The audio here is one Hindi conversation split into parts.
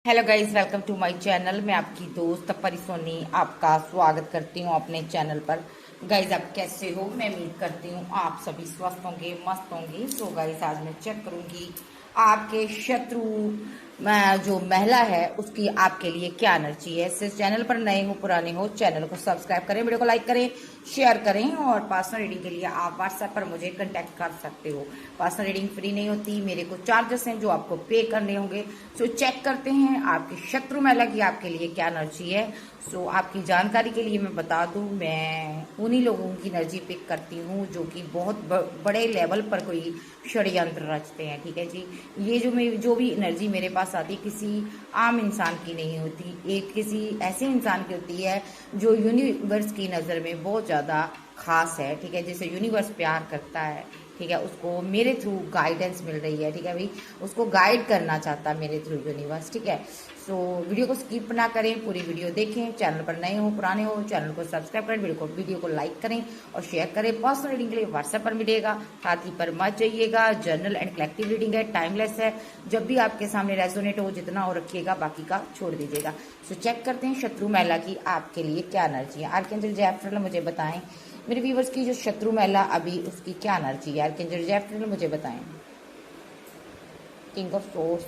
Hello guys, welcome to my channel. मैं आपकी दोस्त परी सोनी आपका स्वागत करती हूँ अपने चैनल पर। गाइस, आप कैसे हो? मैं उम्मीद करती हूँ आप सभी स्वस्थ होंगे, मस्त होंगे। सो गाइस, आज मैं चेक करूंगी आपके शत्रु जो महिला है उसकी आपके लिए क्या एनर्जी है। इस चैनल पर नए हो पुराने हो, चैनल को सब्सक्राइब करें, वीडियो को लाइक करें, शेयर करें। और पर्सनल रीडिंग के लिए आप व्हाट्सएप पर मुझे कांटेक्ट कर सकते हो। पर्सनल रीडिंग फ्री नहीं होती, मेरे को चार्जेस हैं जो आपको पे करने होंगे। सो चेक करते हैं आपके शत्रु महिला की आपके लिए क्या एनर्जी है। सो आपकी जानकारी के लिए मैं बता दूं, मैं उन्हीं लोगों की एनर्जी पिक करती हूँ जो कि बहुत बड़े लेवल पर कोई षड्यंत्र रचते हैं। ठीक है जी, ये जो भी एनर्जी मेरे पास आती किसी आम इंसान की नहीं होती, एक किसी ऐसे इंसान की होती है जो यूनिवर्स की नज़र में बहुत ज़्यादा खास है। ठीक है, जैसे यूनिवर्स प्यार करता है, ठीक है, उसको मेरे थ्रू गाइडेंस मिल रही है। ठीक है भाई, उसको गाइड करना चाहता है मेरे थ्रू यूनिवर्स। ठीक है, सो वीडियो को स्किप ना करें, पूरी वीडियो देखें। चैनल पर नए हो पुराने हो, चैनल को सब्सक्राइब करें, वीडियो को लाइक करें और शेयर करें। पर्सनल रीडिंग के लिए व्हाट्सएप पर मिलेगा, साथ ही पर मत जाइएगा। जर्नल एंड कलेक्टिव रीडिंग है, टाइमलेस है, जब भी आपके सामने रेजोनेट हो जितना हो रखिएगा, बाकी का छोड़ दीजिएगा। सो चेक करते हैं शत्रु महिला की आपके लिए क्या एनर्जी है। आर्कएंजल जैफ्राइल मुझे बताएं मेरे व्यूवर्स की जो शत्रु महिला अभी उसकी क्या एनर्जी है। आर्कएंजल जैफ्राइल मुझे बताएं। King of swords,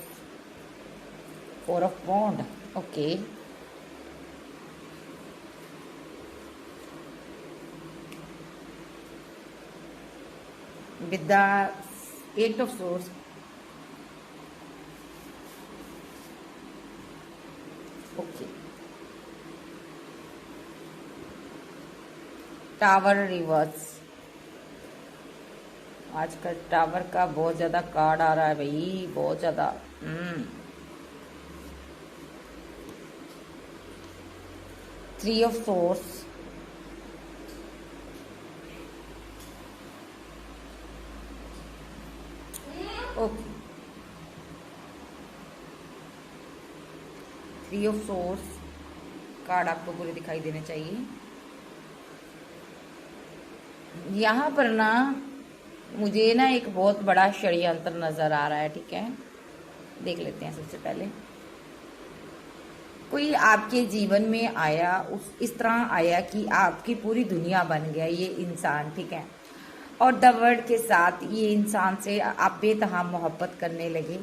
four of wands, okay, with the eight of swords, okay, tower reverse. आजकल टावर का बहुत ज्यादा कार्ड आ रहा है भाई, बहुत ज्यादा। Three of swords, okay, three of source card आपको पूरे दिखाई देने चाहिए। यहाँ पर ना मुझे ना एक बहुत बड़ा षड्यंत्र नजर आ रहा है। ठीक है, देख लेते हैं। सबसे पहले कोई आपके जीवन में आया, उस इस तरह आया कि आपकी पूरी दुनिया बन गया ये इंसान। ठीक है, और द वर्ड के साथ ये इंसान से आप बेतहा मोहब्बत करने लगे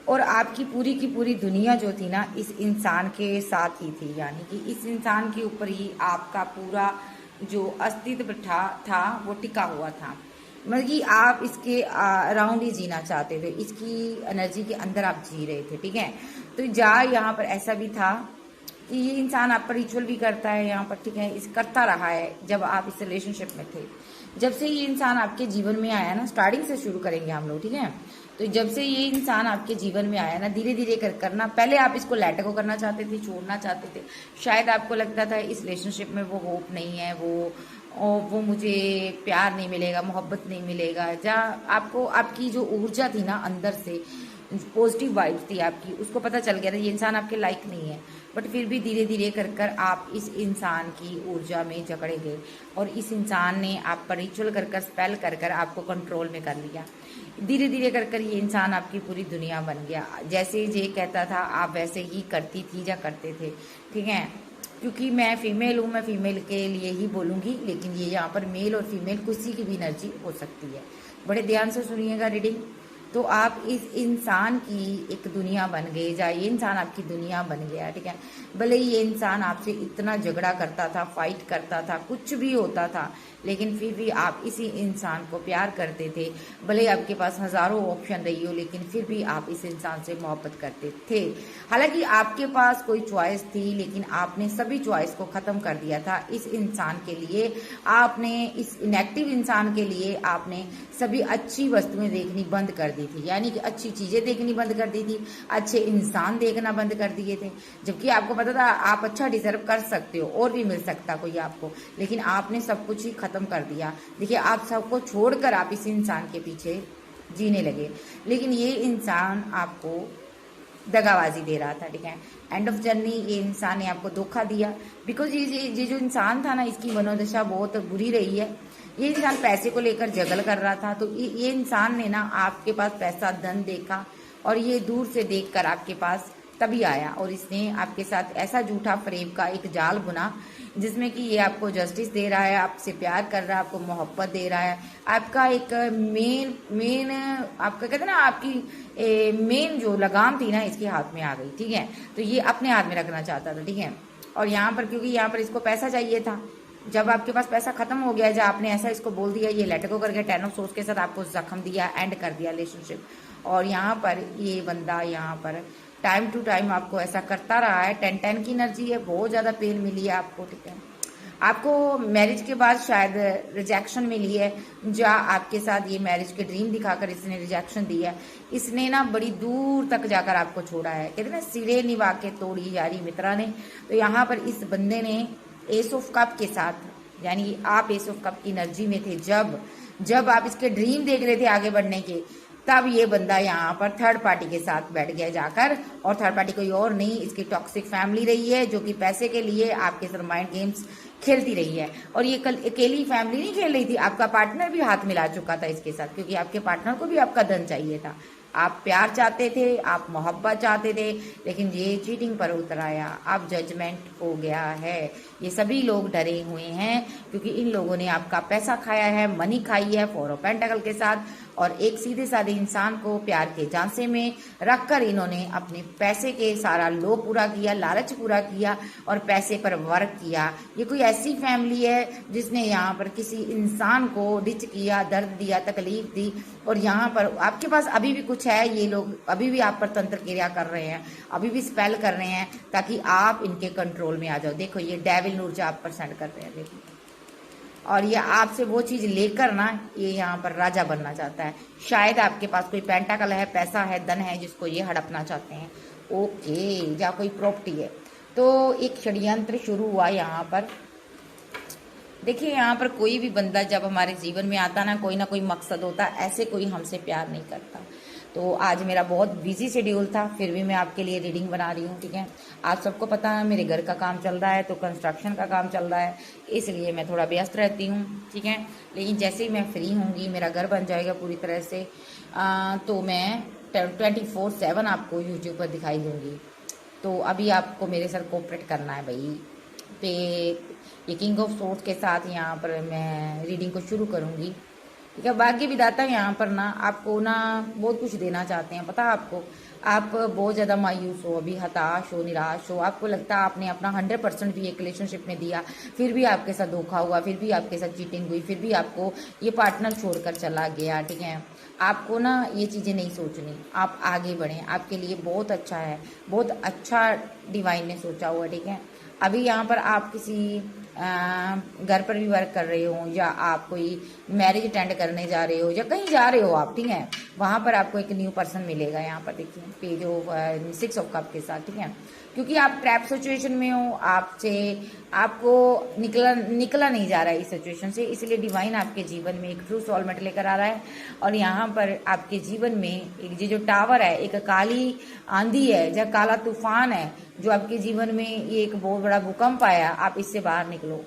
और आपकी पूरी की पूरी दुनिया जो थी ना इस इंसान के साथ ही थी, यानी कि इस इंसान के ऊपर ही आपका पूरा जो अस्तित्व था वो टिका हुआ था। मतलब कि आप इसके अराउंड ही जीना चाहते थे, इसकी एनर्जी के अंदर आप जी रहे थे। ठीक है, तो यहाँ पर ऐसा भी था कि ये इंसान आप पर रिचुअल भी करता है यहाँ पर। ठीक है, इस करता रहा है जब आप इस रिलेशनशिप में थे। जब से ये इंसान आपके जीवन में आया ना, स्टार्टिंग से शुरू करेंगे हम लोग। ठीक है, तो जब से ये इंसान आपके जीवन में आया ना, धीरे धीरे करना, पहले आप इसको लेट गो करना चाहते थे, छोड़ना चाहते थे। शायद आपको लगता था इस रिलेशनशिप में वो होप नहीं है, वो मुझे प्यार नहीं मिलेगा, मोहब्बत नहीं मिलेगा। जहाँ आपको आपकी जो ऊर्जा थी ना अंदर से, पॉजिटिव वाइब्स थी आपकी, उसको पता चल गया था ये इंसान आपके लायक नहीं है। बट फिर भी धीरे धीरे कर आप इस इंसान की ऊर्जा में जकड़े गए और इस इंसान ने आप पर रिचुअल कर स्पेल कर आपको कंट्रोल में कर लिया। धीरे धीरे कर ये इंसान आपकी पूरी दुनिया बन गया। जैसे ये कहता था आप वैसे ही करती थी या करते थे। ठीक है, क्योंकि मैं फीमेल हूँ, मैं फीमेल के लिए ही बोलूँगी, लेकिन ये यहाँ पर मेल और फीमेल किसी की भी एनर्जी हो सकती है। बड़े ध्यान से सुनिएगा रीडिंग। तो आप इस इंसान की एक दुनिया बन गए, या ये इंसान आपकी दुनिया बन गया। ठीक है, भले ही ये इंसान आपसे इतना झगड़ा करता था, फाइट करता था, कुछ भी होता था, लेकिन फिर भी आप इसी इंसान को प्यार करते थे। भले ही आपके पास हजारों ऑप्शन रही हो, लेकिन फिर भी आप इस इंसान से मोहब्बत करते थे। हालांकि आपके पास कोई चॉइस थी, लेकिन आपने सभी चॉइस को खत्म कर दिया था इस इंसान के लिए। आपने इस इनएक्टिव इंसान के लिए आपने सभी अच्छी वस्तुएं देखनी बंद कर दी थी, यानी कि अच्छी चीजें देखनी बंद कर दी थी, अच्छे इंसान देखना बंद कर दिए थे। जबकि आपको पता था आप अच्छा डिजर्व कर सकते हो, और भी मिल सकता कोई आपको, लेकिन आपने सब कुछ ही खत्म कर दिया। देखिए, आप सबको छोड़कर आप इस इंसान के पीछे जीने लगे, लेकिन ये इंसान आपको दगाबाजी दे रहा था। ठीक है, एंड ऑफ जर्नी ये इंसान ने आपको धोखा दिया। बिकॉज ये जो इंसान था ना, इसकी मनोदशा बहुत बुरी रही है। ये इंसान पैसे को लेकर जगल कर रहा था, तो ये इंसान ने ना आपके पास पैसा धन देखा और ये दूर से देखकर आपके पास तभी आया और इसने आपके साथ ऐसा झूठा फ्रेब का एक जाल बुना जिसमें कि ये आपको जस्टिस दे रहा है, आपसे प्यार कर रहा है, आपको मोहब्बत दे रहा है, आपका एक मेन मेन आपका कहते हैं ना, आपकी मेन जो लगाम थी ना इसके हाथ में आ गई, ठीक है। तो ये अपने हाथ में रखना चाहता था, ठीक है। और यहाँ पर क्योंकि यहाँ पर इसको पैसा चाहिए था, जब आपके पास पैसा खत्म हो गया, जब आपने ऐसा इसको बोल दिया, ये लेट गो कर गया, 10 ऑफ सोर्स के साथ आपको जख्म दिया, एंड कर दिया रिलेशनशिप। और यहाँ पर ये बंदा यहाँ पर टाइम टू टाइम आपको ऐसा करता रहा है। 10-10 की एनर्जी है, बहुत ज़्यादा पेन मिली है आपको, ठीक है। आपको मैरिज के बाद शायद रिजेक्शन मिली है, जहाँ आपके साथ ये मैरिज के ड्रीम दिखाकर इसने रिजेक्शन दिया है। इसने ना बड़ी दूर तक जाकर आपको छोड़ा है, कहते ना सिरे निभा के तोड़ी यारी मित्रा ने। तो यहाँ पर इस बंदे ने एस ऑफ कप के साथ, यानी आप एस ऑफ कप की एनर्जी में थे, जब आप इसके ड्रीम देख रहे थे आगे बढ़ने के, तब ये बंदा यहाँ पर थर्ड पार्टी के साथ बैठ गया जाकर। और थर्ड पार्टी कोई और नहीं, इसकी टॉक्सिक फैमिली रही है, जो कि पैसे के लिए आपके साथ माइंड गेम्स खेलती रही है। और ये कल अकेली फैमिली नहीं खेल रही थी, आपका पार्टनर भी हाथ मिला चुका था इसके साथ, क्योंकि आपके पार्टनर को भी आपका धन चाहिए था। आप प्यार चाहते थे, आप मोहब्बत चाहते थे, लेकिन ये चीटिंग पर उतर आया, अब जजमेंट हो गया है। ये सभी लोग डरे हुए हैं क्योंकि इन लोगों ने आपका पैसा खाया है, मनी खाई है 4 ऑफ पेंटाकल के साथ। और एक सीधे साधे इंसान को प्यार के झांसे में रखकर इन्होंने अपने पैसे के सारा लोभ पूरा किया, लालच पूरा किया और पैसे पर वर्क किया। ये कोई ऐसी फैमिली है जिसने यहाँ पर किसी इंसान को डिच किया, दर्द दिया, तकलीफ दी। और यहाँ पर आपके पास अभी भी कुछ है, ये लोग अभी भी आप पर तंत्र क्रिया कर रहे हैं, अभी भी स्पेल कर रहे हैं ताकि आप इनके कंट्रोल में आ जाओ। देखो ये डेविल ऊर्जा आप पर सेंड कर रहे हैं, देखिए। और ये आपसे वो चीज़ लेकर ना ये यहाँ पर राजा बनना चाहता है। शायद आपके पास कोई पेंटाकल है, पैसा है, धन है, जिसको ये हड़पना चाहते हैं। ओके, या कोई प्रॉपर्टी है। तो एक षड्यंत्र शुरू हुआ यहाँ पर। देखिए यहाँ पर कोई भी बंदा जब हमारे जीवन में आता ना कोई मकसद होता, ऐसे कोई हमसे प्यार नहीं करता। तो आज मेरा बहुत बिजी शेड्यूल था, फिर भी मैं आपके लिए रीडिंग बना रही हूँ, ठीक है। आप सबको पता है मेरे घर का काम चल रहा है, तो कंस्ट्रक्शन का काम चल रहा है, इसलिए मैं थोड़ा व्यस्त रहती हूँ, ठीक है। लेकिन जैसे ही मैं फ्री होंगी, मेरा घर बन जाएगा पूरी तरह से, तो मैं 24/7 आपको यूट्यूब पर दिखाई दूँगी। तो अभी आपको मेरे साथ कोऑपरेट करना है भाई। पे ये किंग ऑफ सोर्स के साथ यहाँ पर मैं रीडिंग को शुरू करूँगी, ठीक है। भाग्य विधाता यहाँ पर ना आपको ना बहुत कुछ देना चाहते हैं, पता है आपको। आप बहुत ज़्यादा मायूस हो, अभी हताश हो, निराश हो, आपको लगता है आपने अपना 100% भी एक रिलेशनशिप में दिया, फिर भी आपके साथ धोखा हुआ, फिर भी आपके साथ चीटिंग हुई, फिर भी आपको ये पार्टनर छोड़कर चला गया, ठीक है। आपको ना ये चीज़ें नहीं सोचनी, आप आगे बढ़ें, आपके लिए बहुत अच्छा है, बहुत अच्छा डिवाइन ने सोचा हुआ, ठीक है। अभी यहाँ पर आप किसी घर पर भी वर्क कर रहे हो, या आप कोई मैरिज अटेंड करने जा रहे हो, या कहीं जा रहे हो आप, ठीक है। वहाँ पर आपको एक न्यू पर्सन मिलेगा, यहाँ पर देखिए पेज ऑफ 6 ऑफ कप के साथ, ठीक है। क्योंकि आप ट्रैप सिचुएशन में हो, आपको निकला नहीं जा रहा है इस सिचुएशन से, इसलिए डिवाइन आपके जीवन में एक ट्रू सोलमेट लेकर आ रहा है। और यहाँ पर आपके जीवन में एक जो टावर है, एक काली आंधी है, जहाँ काला तूफान है, जो आपके जीवन में ये एक बहुत बड़ा भूकंप आया, आप इससे बाहर निकलो।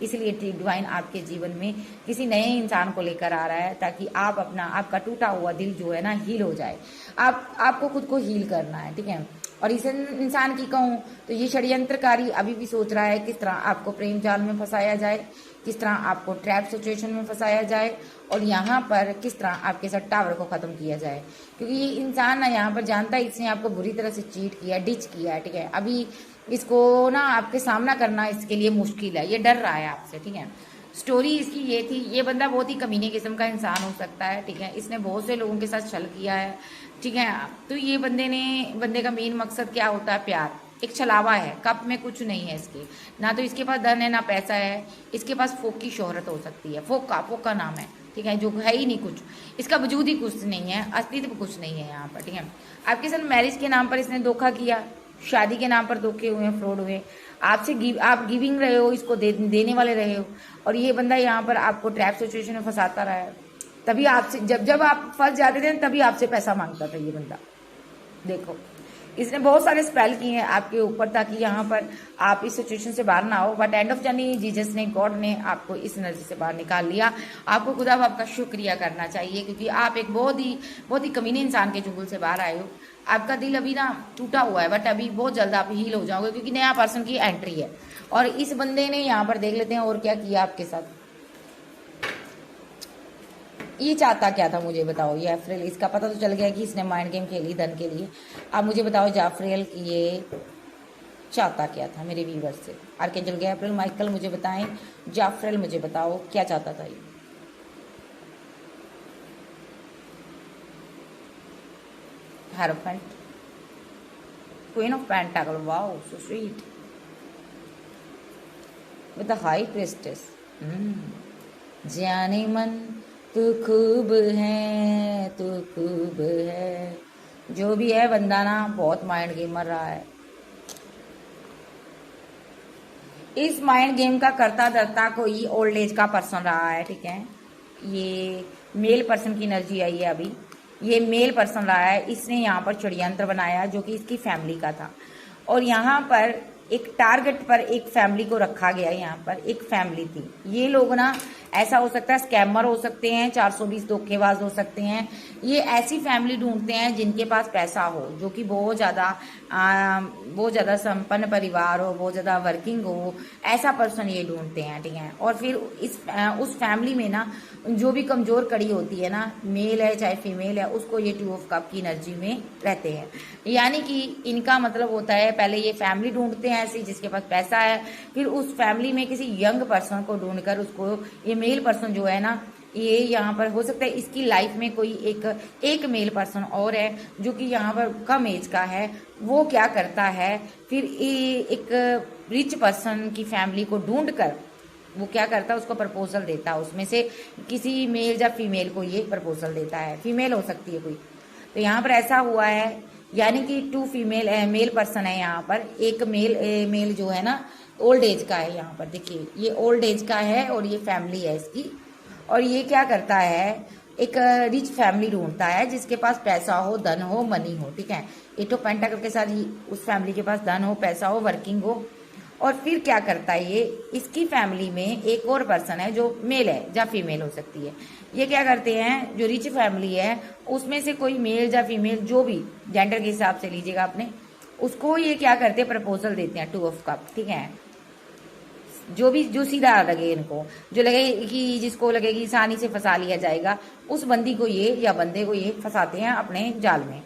इसलिए डिवाइन आपके जीवन में किसी नए इंसान को लेकर आ रहा है, ताकि आप आपका टूटा हुआ दिल जो है ना हील हो जाए। आपको खुद को हील करना है, ठीक है। और इस इंसान की कहूँ तो ये षड्यंत्रकारी अभी भी सोच रहा है किस तरह आपको प्रेम जाल में फंसाया जाए, किस तरह आपको ट्रैप सिचुएशन में फंसाया जाए, और यहाँ पर किस तरह आपके साथ टावर को ख़त्म किया जाए। क्योंकि ये इंसान ना यहाँ पर जानता है इसने आपको बुरी तरह से चीट किया, डिच किया है, ठीक है। अभी इसको ना आपके सामना करना इसके लिए मुश्किल है, ये डर रहा है आपसे, ठीक है। स्टोरी इसकी ये थी, ये बंदा बहुत ही कमीने किस्म का इंसान हो सकता है, ठीक है। इसने बहुत से लोगों के साथ छल किया है, ठीक है। तो ये बंदे का मेन मकसद क्या होता है? प्यार। एक छलावा है, कप में कुछ नहीं है इसके, ना तो इसके पास धन है ना पैसा है, इसके पास फोक की शोहरत हो सकती है, फोक का नाम है, ठीक है, जो है ही नहीं कुछ, इसका वजूद ही कुछ नहीं है, अस्तित्व कुछ नहीं है यहाँ पर, ठीक है। आपके साथ मैरिज के नाम पर इसने धोखा किया, शादी के नाम पर धोखे हुए, फ्रॉड हुए, आप गिविंग रहे हो, इसको देने वाले रहे हो। और ये बंदा यहाँ पर आपको ट्रैप सिचुएशन में फंसाता रहा है। तभी आपसे जब आप फंस जाते थे तभी आपसे पैसा मांगता था ये बंदा। देखो इसने बहुत सारे स्पेल किए हैं आपके ऊपर ताकि यहाँ पर आप इस सिचुएशन से बाहर ना हो, but end of journey Jesus ने, गॉड ने आपको इस एनर्जी से बाहर निकाल लिया। आपको खुदा बाप का शुक्रिया करना चाहिए, क्योंकि आप एक बहुत ही कमीने इंसान के चुंगल से बाहर आए हो। आपका दिल अभी ना टूटा हुआ है, बट अभी बहुत जल्द आप हील हो जाओगे क्योंकि नया पर्सन की एंट्री है। और इस बंदे ने यहाँ पर देख लेते हैं और क्या किया आपके साथ। ये चाहता क्या था मुझे बताओ। ये अफ्रेल, इसका पता तो चल गया कि इसने माइंड गेम खेली धन के लिए। अब मुझे बताओ जाफ्रेल ये चाहता क्या था मेरे व्यूवर से। आर्केंजल गैब्रियल माइकल मुझे बताएं, जाफ्रेल मुझे बताओ क्या चाहता था ये। Hierophant, queen of pentacle, wow so sweet, with the high priestess. जाने मन तू खूब है, तू खूब है। जो भी है बंदा ना बहुत माइंड गेम मर रहा है। इस माइंड गेम का करता धरता कोई ओल्ड एज का पर्सन रहा है, ठीक है। ये मेल पर्सन की एनर्जी आई है अभी। ये मेल पर्सन रहा है, इसने यहाँ पर षड्यंत्र बनाया जो कि इसकी फैमिली का था। और यहाँ पर एक टारगेट पर एक फैमिली को रखा गया। यहाँ पर एक फैमिली थी। ये लोग ना ऐसा हो सकता है स्कैमर हो सकते हैं, 420 धोखेबाज हो सकते हैं। ये ऐसी फैमिली ढूंढते हैं जिनके पास पैसा हो, जो कि बहुत ज़्यादा संपन्न परिवार हो, बहुत ज़्यादा वर्किंग हो, ऐसा पर्सन ये ढूंढते हैं, ठीक है। और फिर उस फैमिली में ना जो भी कमजोर कड़ी होती है ना, मेल है चाहे फीमेल है, उसको ये 2 ऑफ कप की एनर्जी में रहते हैं। यानी कि इनका मतलब होता है पहले ये फैमिली ढूंढते हैं ऐसी जिसके पास पैसा है, फिर उस फैमिली में किसी यंग पर्सन को ढूंढकर उसको, ये मेल पर्सन जो है ना, ये यहाँ पर हो सकता है इसकी लाइफ में कोई एक मेल पर्सन और है जो कि यहाँ पर कम एज का है। वो क्या करता है फिर एक रिच पर्सन की फैमिली को ढूंढकर वो क्या करता है उसको प्रपोजल देता है। उसमें से किसी मेल या फीमेल को ये प्रपोजल देता है, फीमेल हो सकती है कोई। तो यहाँ पर ऐसा हुआ है, यानी कि 2 फीमेल मेल पर्सन है यहाँ पर। एक मेल जो है ना ओल्ड एज का है। यहाँ पर देखिए ये ओल्ड एज का है और ये फैमिली है इसकी। और ये क्या करता है, एक रिच फैमिली ढूंढता है जिसके पास पैसा हो, धन हो, मनी हो, ठीक है। 8 ऑफ पेंटाकल के साथ उस फैमिली के पास धन हो, पैसा हो, वर्किंग हो। और फिर क्या करता है ये, इसकी फैमिली में एक और पर्सन है जो मेल है या फीमेल हो सकती है। ये क्या करते हैं, जो रिच फैमिली है उसमें से कोई मेल या फीमेल, जो भी जेंडर के हिसाब से लीजिएगा आपने, उसको ये क्या करते हैं प्रपोजल देते हैं 2 ऑफ कप, ठीक है। जो सीधा लगे इनको, जो लगे कि जिसको लगे कि आसानी से फंसा लिया जाएगा, उस बंदी को ये या बंदे को ये फंसाते हैं अपने जाल में।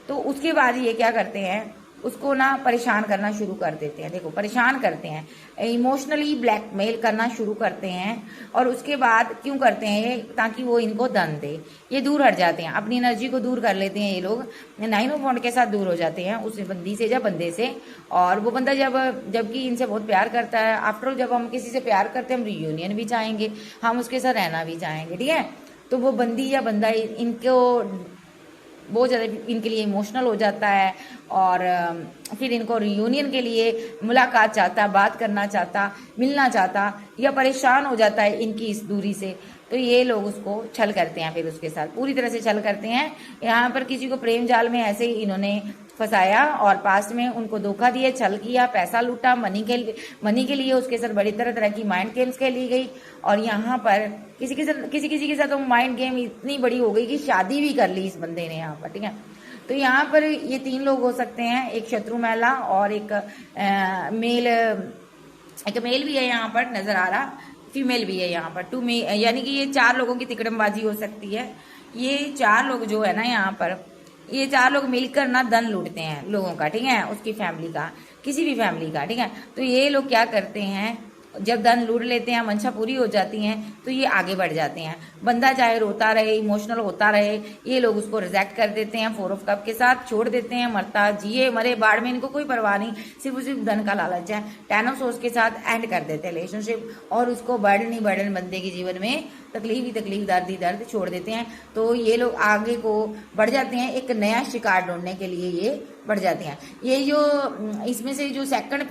तो उसके बाद ये क्या करते हैं, उसको ना परेशान करना शुरू कर देते हैं। देखो परेशान करते हैं, इमोशनली ब्लैकमेल करना शुरू करते हैं। और उसके बाद क्यों करते हैं ये, ताकि वो इनको धन दे। ये दूर हट जाते हैं, अपनी एनर्जी को दूर कर लेते हैं ये लोग। 9 ऑफ वॉन्ड के साथ दूर हो जाते हैं उस बंदी से या बंदे से। और वो बंदा जबकि इनसे बहुत प्यार करता है। आफ्टर ऑल जब हम किसी से प्यार करते हैं हम रियूनियन भी चाहेंगे, हम उसके साथ रहना भी चाहेंगे, ठीक है। तो वो बंदी या बंदा इनको बहुत ज़्यादा इनके लिए इमोशनल हो जाता है। और फिर इनको रियूनियन के लिए मुलाकात चाहता, बात करना चाहता, मिलना चाहता, या परेशान हो जाता है इनकी इस दूरी से। तो ये लोग उसको छल करते हैं, फिर उसके साथ पूरी तरह से छल करते हैं। यहाँ पर किसी को प्रेम जाल में ऐसे ही इन्होंने फंसाया और पास्ट में उनको धोखा दिया, छल किया, पैसा लूटा, मनी के लिए उसके साथ बड़ी तरह की माइंड गेम्स खेली गई। और यहाँ पर किसी के साथ तो माइंड गेम इतनी बड़ी हो गई कि शादी भी कर ली इस बंदे ने यहाँ पर, ठीक है। तो यहाँ पर ये 3 लोग हो सकते हैं, एक शत्रु महिला और एक मेल भी है यहाँ पर नजर आ रहा, फीमेल भी है यहाँ पर 2 यानी कि ये 4 लोगों की तिकड़मबाजी हो सकती है। ये 4 लोग जो है ना यहाँ पर, ये 4 लोग मिलकर ना धन लूटते हैं लोगों का, ठीक है, उसकी फैमिली का, किसी भी फैमिली का, ठीक है। तो ये लोग क्या करते हैं, जब धन लूट लेते हैं, मंशा पूरी हो जाती हैं, तो ये आगे बढ़ जाते हैं। बंदा चाहे रोता रहे, इमोशनल होता रहे, ये लोग उसको रिजेक्ट कर देते हैं, 4 ऑफ कप के साथ छोड़ देते हैं। मरता जिए मरे बाढ़ में इनको कोई परवाह नहीं, सिर्फ धन का लालच है। 10 ऑफ सोर्स के साथ एंड कर देते हैं रिलेशनशिप, और उसको बर्डन ही बर्डन बंदे के जीवन में तकलीफ ही तकलीफ, दर्द ही दर्द छोड़ देते हैं। तो ये लोग आगे को बढ़ जाते हैं, एक नया शिकार ढूंढने के लिए ये बढ़ जाते हैं। ये जो इसमें से जो सेकंड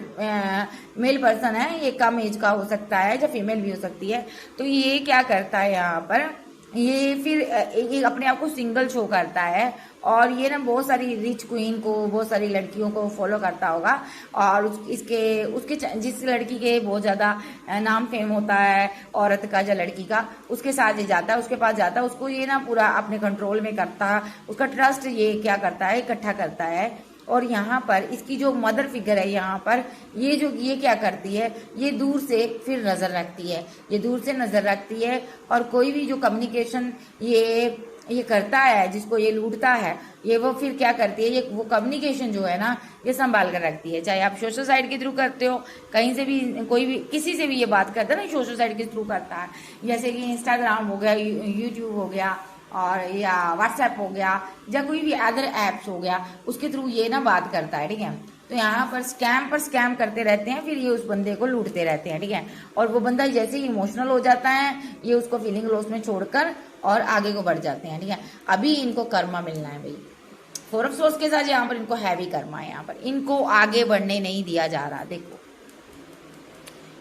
मेल पर्सन है, ये कम एज का हो सकता है या फीमेल भी हो सकती है। तो ये क्या करता है यहाँ पर, ये फिर अपने आप को सिंगल शो करता है और ये ना बहुत सारी रिच क्वीन को, बहुत सारी लड़कियों को फॉलो करता होगा, और इसके उसके जिस लड़की के बहुत ज़्यादा नाम फेम होता है औरत का या लड़की का, उसके साथ ये जाता है, उसके पास जाता है, उसको ये ना पूरा अपने कंट्रोल में करता है, उसका ट्रस्ट ये क्या करता है, इकट्ठा करता है। और यहाँ पर इसकी जो मदर फिगर है, यहाँ पर ये क्या करती है, ये दूर से फिर नजर रखती है, ये दूर से नजर रखती है, और कोई भी जो कम्युनिकेशन ये करता है, जिसको ये लूटता है, ये वो फिर क्या करती है, ये वो कम्युनिकेशन जो है ना, ये संभाल कर रखती है। चाहे आप सोशल साइट के थ्रू करते हो, कहीं से भी कोई भी किसी से भी ये बात करता है ना, सोशल साइट के थ्रू करता है, जैसे कि इंस्टाग्राम हो गया, यूट्यूब हो गया, और या व्हाट्सएप हो गया, या कोई भी अदर एप्स हो गया, उसके थ्रू ये ना बात करता है, ठीक है। तो यहाँ पर स्कैम करते रहते हैं, फिर ये उस बंदे को लूटते रहते हैं, ठीक है। और वो बंदा जैसे ही इमोशनल हो जाता है, ये उसको फीलिंग लॉस में छोड़कर और आगे को बढ़ जाते हैं, ठीक है। अभी इनको कर्मा मिलना है भाई, फोर ऑफ सोर्स के साथ यहाँ पर इनको हैवी कर्मा है, यहाँ पर इनको आगे बढ़ने नहीं दिया जा रहा। देखो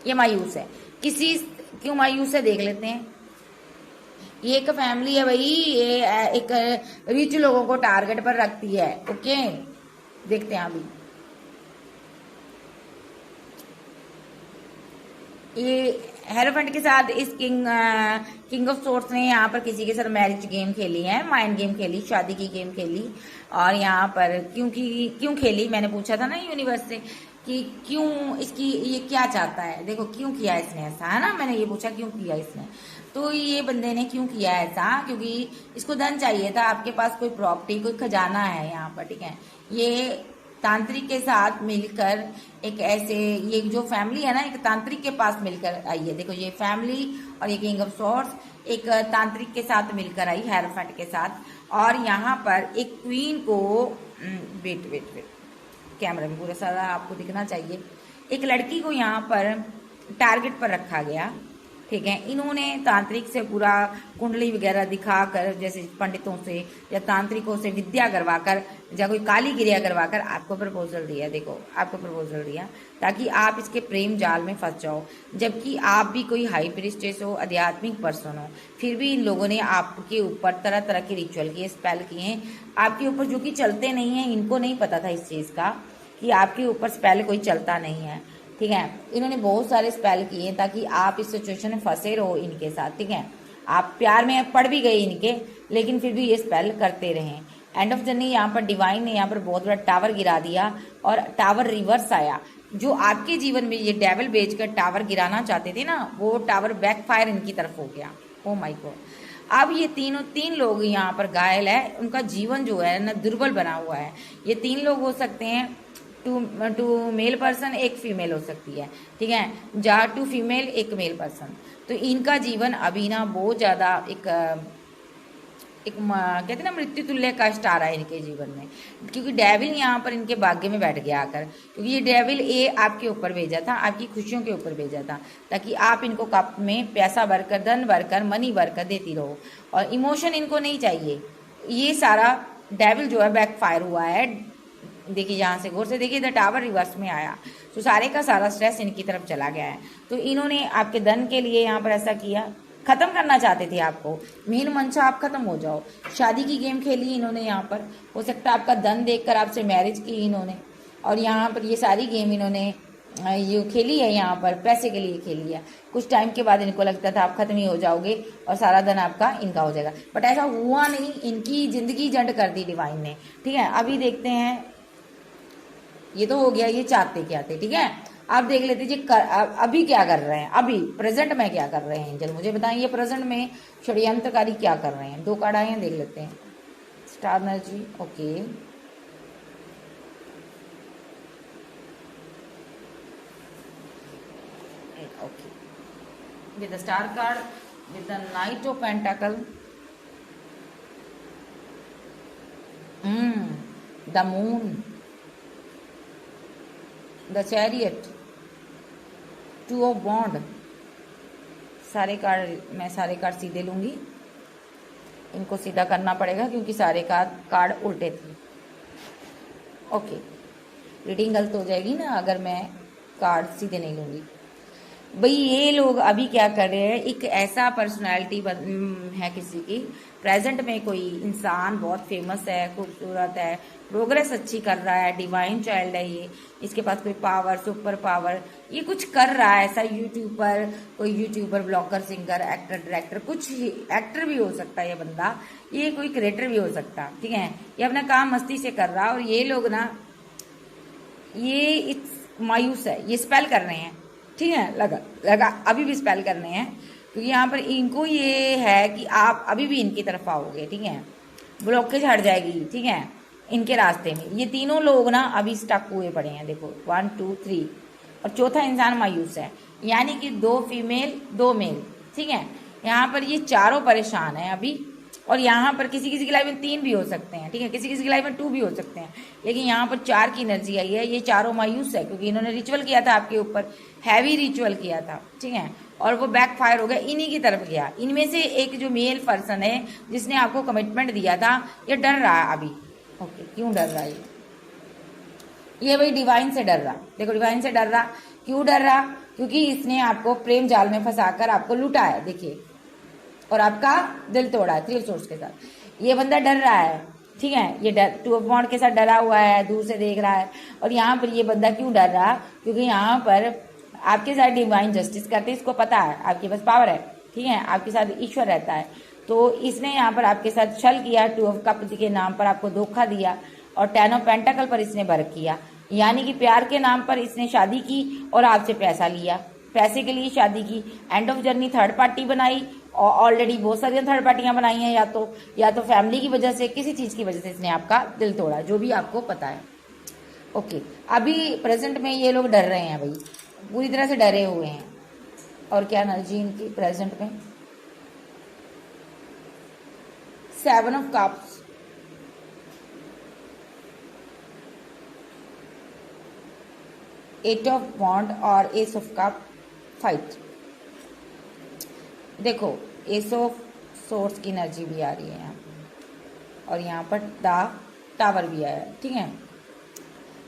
ये मायूस है, किसी क्यों मायूस है देख लेते हैं। ये एक फैमिली है भाई, ये एक रिच लोगों को टारगेट पर रखती है, ओके। देखते हैं अभी ये हेरोफेंट के साथ इस किंग ऑफ सोर्स ने यहाँ पर किसी के साथ मैरिज गेम खेली है, माइंड गेम खेली, शादी की गेम खेली। और यहाँ पर क्यों खेली, मैंने पूछा था ना यूनिवर्स से कि क्यों इसकी ये क्या चाहता है, देखो क्यों किया इसने ऐसा, है ना, मैंने ये पूछा क्यों किया इसने। तो ये बंदे ने क्यों किया ऐसा, क्योंकि इसको धन चाहिए था, आपके पास कोई प्रॉपर्टी, कोई खजाना है यहाँ पर, ठीक है। ये तांत्रिक के साथ मिलकर एक ऐसे, ये जो फैमिली है ना, एक तांत्रिक के पास मिलकर आई है। देखो ये फैमिली और ये किंग ऑफ सॉर्ड्स एक तांत्रिक के साथ मिलकर आई, हेरोफेंट के साथ। और यहाँ पर एक क्वीन को वेट कैमरा में पूरा सारा आपको दिखना चाहिए। एक लड़की को यहाँ पर टारगेट पर रखा गया, ठीक है। इन्होंने तांत्रिक से पूरा कुंडली वगैरह दिखाकर, जैसे पंडितों से या तांत्रिकों से विद्या करवाकर या कोई काली क्रिया करवाकर आपको प्रपोजल दिया। देखो आपको प्रपोजल दिया ताकि आप इसके प्रेम जाल में फंस जाओ, जबकि आप भी कोई हाई प्रीस्टेस हो, आध्यात्मिक पर्सन हो, फिर भी इन लोगों ने आपके ऊपर तरह तरह के रिचुअल किए, स्पेल किए आपके ऊपर, जो कि चलते नहीं है। इनको नहीं पता था इस चीज़ का कि आपके ऊपर स्पेल कोई चलता नहीं है, ठीक है। इन्होंने बहुत सारे स्पेल किए ताकि आप इस सिचुएशन में फंसे रहो इनके साथ, ठीक है। आप प्यार में पड़ भी गए इनके, लेकिन फिर भी ये स्पेल करते रहे। एंड ऑफ जर्नी यहाँ पर डिवाइन ने यहाँ पर बहुत बड़ा टावर गिरा दिया, और टावर रिवर्स आया। जो आपके जीवन में ये डेविल भेजकर टावर गिराना चाहते थे ना, वो टावर बैकफायर इनकी तरफ हो गया। ओ माय गॉड, अब ये तीन लोग यहाँ पर घायल है, उनका जीवन जो है ना दुर्बल बना हुआ है। ये 3 लोग हो सकते हैं, टू मेल पर्सन, एक फीमेल हो सकती है, ठीक है, या 2 फीमेल 1 मेल पर्सन। तो इनका जीवन अभी ना बहुत ज़्यादा एक कहते हैं ना मृत्यु तुल्य कष्ट आ रहा है इनके जीवन में, क्योंकि डेविल यहाँ पर इनके भाग्य में बैठ गया आकर। क्योंकि ये डेविल आपके ऊपर भेजा था, आपकी खुशियों के ऊपर भेजा था, ताकि आप इनको कप में पैसा भरकर, धन भरकर, मनी भरकर देती रहो, और इमोशन इनको नहीं चाहिए। ये सारा डेविल जो है बैकफायर हुआ है। देखिए यहाँ से गौर से देखिए, द टावर रिवर्स में आया, तो सारे का सारा स्ट्रेस इनकी तरफ चला गया है। तो इन्होंने आपके धन के लिए यहाँ पर ऐसा किया, खत्म करना चाहते थे आपको, मेन मंशा आप खत्म हो जाओ। शादी की गेम खेली इन्होंने यहाँ पर, हो सकता है आपका धन देखकर आपसे मैरिज की इन्होंने, और यहाँ पर ये सारी गेम इन्होंने ये खेली है, यहाँ पर पैसे के लिए खेली है। कुछ टाइम के बाद इनको लगता था आप खत्म ही हो जाओगे और सारा धन आपका इनका हो जाएगा, बट ऐसा हुआ नहीं, इनकी जिंदगी जंड कर दी डिवाइन ने, ठीक है। अभी देखते हैं, ये तो हो गया ये चाहते क्या थे, ठीक है। आप देख लेते जी अभी क्या कर रहे हैं, अभी प्रेजेंट में क्या कर रहे हैं एंजल, मुझे बताएं ये प्रेजेंट में षड्यंत्रकारी क्या कर रहे हैं। 2 कार्ड आए हैं, देख लेते हैं। Star energy, okay, okay, with the star card, with the knight of pentacle, the moon, the chariot, 2 of wand. सारे कार्ड मैं सारे कार्ड सीधे लूंगी, इनको सीधा करना पड़ेगा क्योंकि सारे कार्ड उल्टे थे। ओके, रीडिंग गलत हो जाएगी ना अगर मैं कार्ड सीधे नहीं लूंगी। भाई ये लोग अभी क्या कर रहे हैं, एक ऐसा पर्सनालिटी है किसी की, प्रेजेंट में कोई इंसान बहुत फेमस है, खूबसूरत है, प्रोग्रेस अच्छी कर रहा है, डिवाइन चाइल्ड है ये, इसके पास कोई पावर, सुपर पावर, ये कुछ कर रहा है ऐसा, यूट्यूबर, कोई YouTuber, blogger, singer, actor, director, कुछ एक्टर भी हो सकता है ये बंदा, ये कोई क्रिएटर भी हो सकता है, ठीक है। ये अपना काम मस्ती से कर रहा है, और ये लोग ना, ये मायूस है, ये स्पेल कर रहे हैं, ठीक है, लगा लगा अभी भी स्पेल कर रहे हैं, क्योंकि यहाँ पर इनको ये है कि आप अभी भी इनकी तरफ आओगे, ठीक है, ब्लॉकेज हट जाएगी, ठीक है, इनके रास्ते में। ये तीनों लोग ना अभी स्टक हुए पड़े हैं, देखो 1 2 3, और चौथा इंसान मायूस है, यानी कि 2 फीमेल 2 मेल, ठीक है। यहाँ पर ये चारों परेशान है अभी, और यहाँ पर किसी किसी की लाइफ में 3 भी हो सकते हैं, ठीक है, किसी किसी की लाइफ में 2 भी हो सकते हैं, लेकिन यहाँ पर 4 की एनर्जी आई है। ये चारों मायूस है क्योंकि इन्होंने रिचुअल किया था आपके ऊपर, हैवी रिचुअल किया था, ठीक है, और वो बैक फायर हो गया, इन्हीं की तरफ गया। इनमें से एक जो मेल पर्सन है जिसने आपको कमिटमेंट दिया था, ये डर रहा है अभी। ओके, क्यों डर रहा है ये भाई डिवाइन से डर रहा, देखो डिवाइन से डर रहा, क्यों डर रहा, क्योंकि इसने आपको प्रेम जाल में फंसाकर आपको लूटा है, देखिए, और आपका दिल तोड़ा है 3 ऑफ सोर्ड्स के साथ। ये बंदा डर रहा है, ठीक है, ये डर 2 ऑफ वॉन्ड के साथ डरा हुआ है, दूर से देख रहा है। और यहाँ पर ये बंदा क्यों डर रहा, क्योंकि यहाँ पर आपके साथ डिवाइन जस्टिस करते, इसको पता है आपके पास पावर है, ठीक है, आपके साथ ईश्वर रहता है, तो इसने यहाँ पर आपके साथ छल किया, 2 ऑफ कप के नाम पर आपको धोखा दिया, और 10 ऑफ पेंटाकल पर इसने वर्क किया, यानी कि प्यार के नाम पर इसने शादी की और आपसे पैसा लिया, पैसे के लिए शादी की, end of journey third party बनाई, और ऑलरेडी बहुत सारी थर्ड पार्टियां बनाई हैं, या तो फैमिली की वजह से, किसी चीज की वजह से इसने आपका दिल तोड़ा, जो भी आपको पता है। ओके, अभी प्रेजेंट में ये लोग डर रहे हैं भाई, पूरी तरह से डरे हुए हैं। और क्या एनर्जी इनकी प्रेजेंट में, 7 of cups, eight of wand और एस ऑफ कप, फाइट। देखो एस ऑफ सोर्स की एनर्जी भी आ रही है यहाँ पर, और यहाँ पर द टावर भी आया है, ठीक है।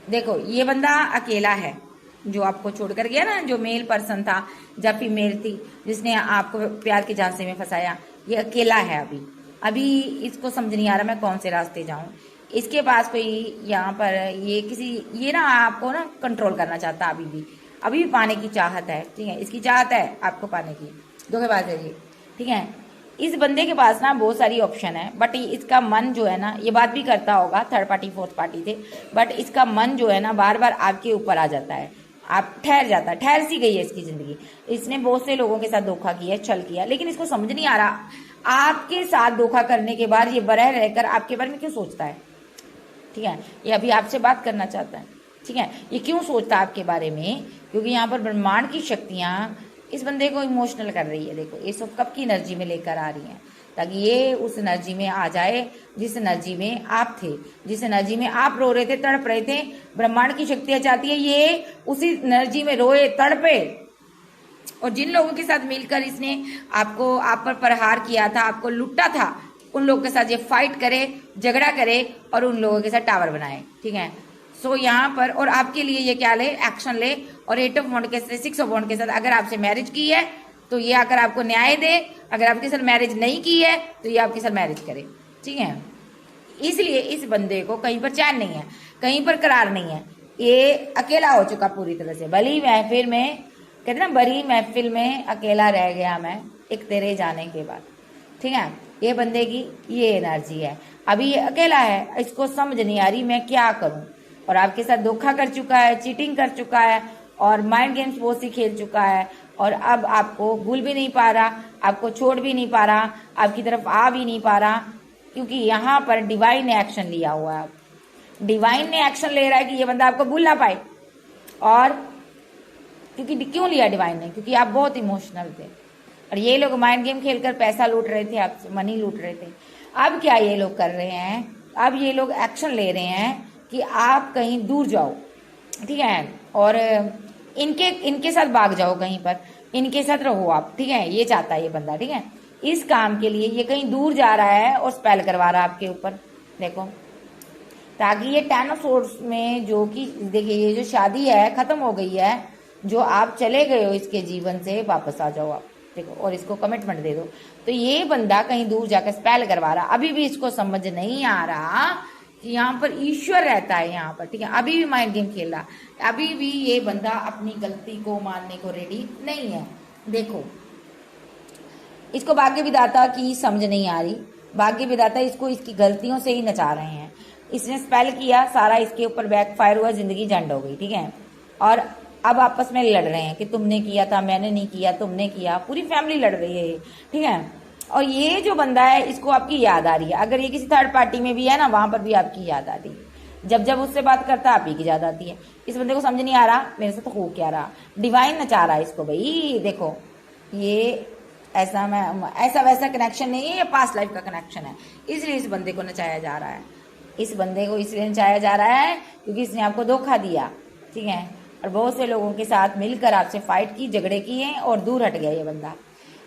देखो ये बंदा अकेला है, जो आपको छोड़कर गया ना, जो मेल पर्सन था, जब फीमेल थी जिसने आपको प्यार के झांसे में फंसाया, ये अकेला है अभी। अभी इसको समझ नहीं आ रहा मैं कौन से रास्ते जाऊं। इसके पास कोई यहाँ पर ये ना आपको ना कंट्रोल करना चाहता, अभी भी पाने की चाहत है, ठीक है, इसकी चाहत है आपको पाने की, धोखेबाज है ये, ठीक है। इस बंदे के पास ना बहुत सारी ऑप्शन है, बट इसका मन जो है ना, ये बात भी करता होगा थर्ड पार्टी फोर्थ पार्टी से, बट इसका मन जो है ना बार बार आपके ऊपर आ जाता है, आप ठहर जाता है, ठहर सी गई है इसकी जिंदगी। इसने बहुत से लोगों के साथ धोखा किया, छल किया, लेकिन इसको समझ नहीं आ रहा आपके साथ धोखा करने के बाद ये बरह रहकर आपके बारे में क्यों सोचता है, ठीक है। ये अभी आपसे बात करना चाहता है, ठीक है, ये क्यों सोचता है आपके बारे में, क्योंकि यहाँ पर ब्रह्मांड की शक्तियां इस बंदे को इमोशनल कर रही है। देखो ये सब कब की एनर्जी में लेकर आ रही हैं, ताकि ये उस एनर्जी में आ जाए जिस एनर्जी में आप थे, जिस एनर्जी में आप रो रहे थे, तड़प रहे थे। ब्रह्मांड की शक्तियां चाहती है ये उसी एनर्जी में रोए, तड़पे। और जिन लोगों के साथ मिलकर इसने आपको आप पर प्रहार किया था, आपको लुटा था, उन लोगों के साथ ये फाइट करे, झगड़ा करे, और उन लोगों के साथ टावर बनाए, ठीक है। सो यहाँ पर और आपके लिए ये क्या ले, एक्शन ले, और 8 ऑफ वॉन्ड के साथ 6 ऑफ वॉन्ड के साथ अगर आपसे मैरिज की है तो ये आकर आपको न्याय दे, अगर आपके साथ मैरिज नहीं की है तो ये आपके साथ मैरिज करे, ठीक है। इसलिए इस बंदे को कहीं पर चैन नहीं है, कहीं पर करार नहीं है, ये अकेला हो चुका पूरी तरह से। भली महफिल में, कहते ना, बड़ी महफिल में अकेला रह गया मैं एक तेरे जाने के बाद, ठीक है। ये बंदे की ये एनर्जी है, अभी ये अकेला है, इसको समझ नहीं आ रही मैं क्या करूं, और आपके साथ धोखा कर चुका है, चीटिंग कर चुका है, और माइंड गेम्स बहुत सी खेल चुका है, और अब आपको भूल भी नहीं पा रहा, आपको छोड़ भी नहीं पा रहा, आपकी तरफ आ भी नहीं पा रहा, क्योंकि यहाँ पर डिवाइन ने एक्शन लिया हुआ है। डिवाइन ने एक्शन ले रहा है कि ये बंदा आपको भूल ना पाए। और क्योंकि क्यों लिया डिवाइन ने, क्योंकि आप बहुत इमोशनल थे, और ये लोग माइंड गेम खेलकर पैसा लूट रहे थे आपसे, मनी लूट रहे थे। अब क्या ये लोग कर रहे हैं, अब ये लोग एक्शन ले रहे हैं कि आप कहीं दूर जाओ, ठीक है, और इनके साथ भाग जाओ, कहीं पर इनके साथ रहो आप, ठीक है। ये चाहता है ये बंदा, ठीक है। इस काम के लिए ये कहीं दूर जा रहा है और स्पेल करवा रहा है आपके ऊपर, देखो, ताकि ये 10 ऑफ सोर्ड्स में, जो कि देखिए ये जो शादी है खत्म हो गई है, जो आप चले गए हो इसके जीवन से, वापस आ जाओ आप। देखो, और इसको कमिटमेंट दे दो। तो ये बंदा कहीं दूर जाकर स्पेल करवा रहा, अभी भी इसको समझ नहीं आ रहा कि यहाँ पर ईश्वर रहता है यहाँ पर, ठीक है। अभी भी माइंड गेम खेल रहा, अभी भी ये बंदा अपनी गलती को मानने को रेडी नहीं है। देखो, इसको भाग्य विधाता की समझ नहीं आ रही। भाग्य विधाता इसको इसकी गलतियों से ही नचा रहे हैं। इसने स्पेल किया, सारा इसके ऊपर बैकफायर हुआ, जिंदगी झंड हो गई, ठीक है। और अब आपस में लड़ रहे हैं कि तुमने किया था, मैंने नहीं किया, तुमने किया, पूरी फैमिली लड़ रही है, ठीक है। और ये जो बंदा है, इसको आपकी याद आ रही है। अगर ये किसी थर्ड पार्टी में भी है ना, वहां पर भी आपकी याद आती है। जब जब उससे बात करता है, आप ही की याद आती है। इस बंदे को समझ नहीं आ रहा मेरे से तो हो क्या रहा। डिवाइन नचा रहा है इसको भाई। देखो, ये ऐसा वैसा कनेक्शन नहीं है, ये पास्ट लाइफ का कनेक्शन है, इसलिए इस बंदे को नचाया जा रहा है। इस बंदे को इसलिए नचाया जा रहा है क्योंकि इसने आपको धोखा दिया, ठीक है। और बहुत से लोगों के साथ मिलकर आपसे फाइट की, झगड़े किए और दूर हट गया ये बंदा।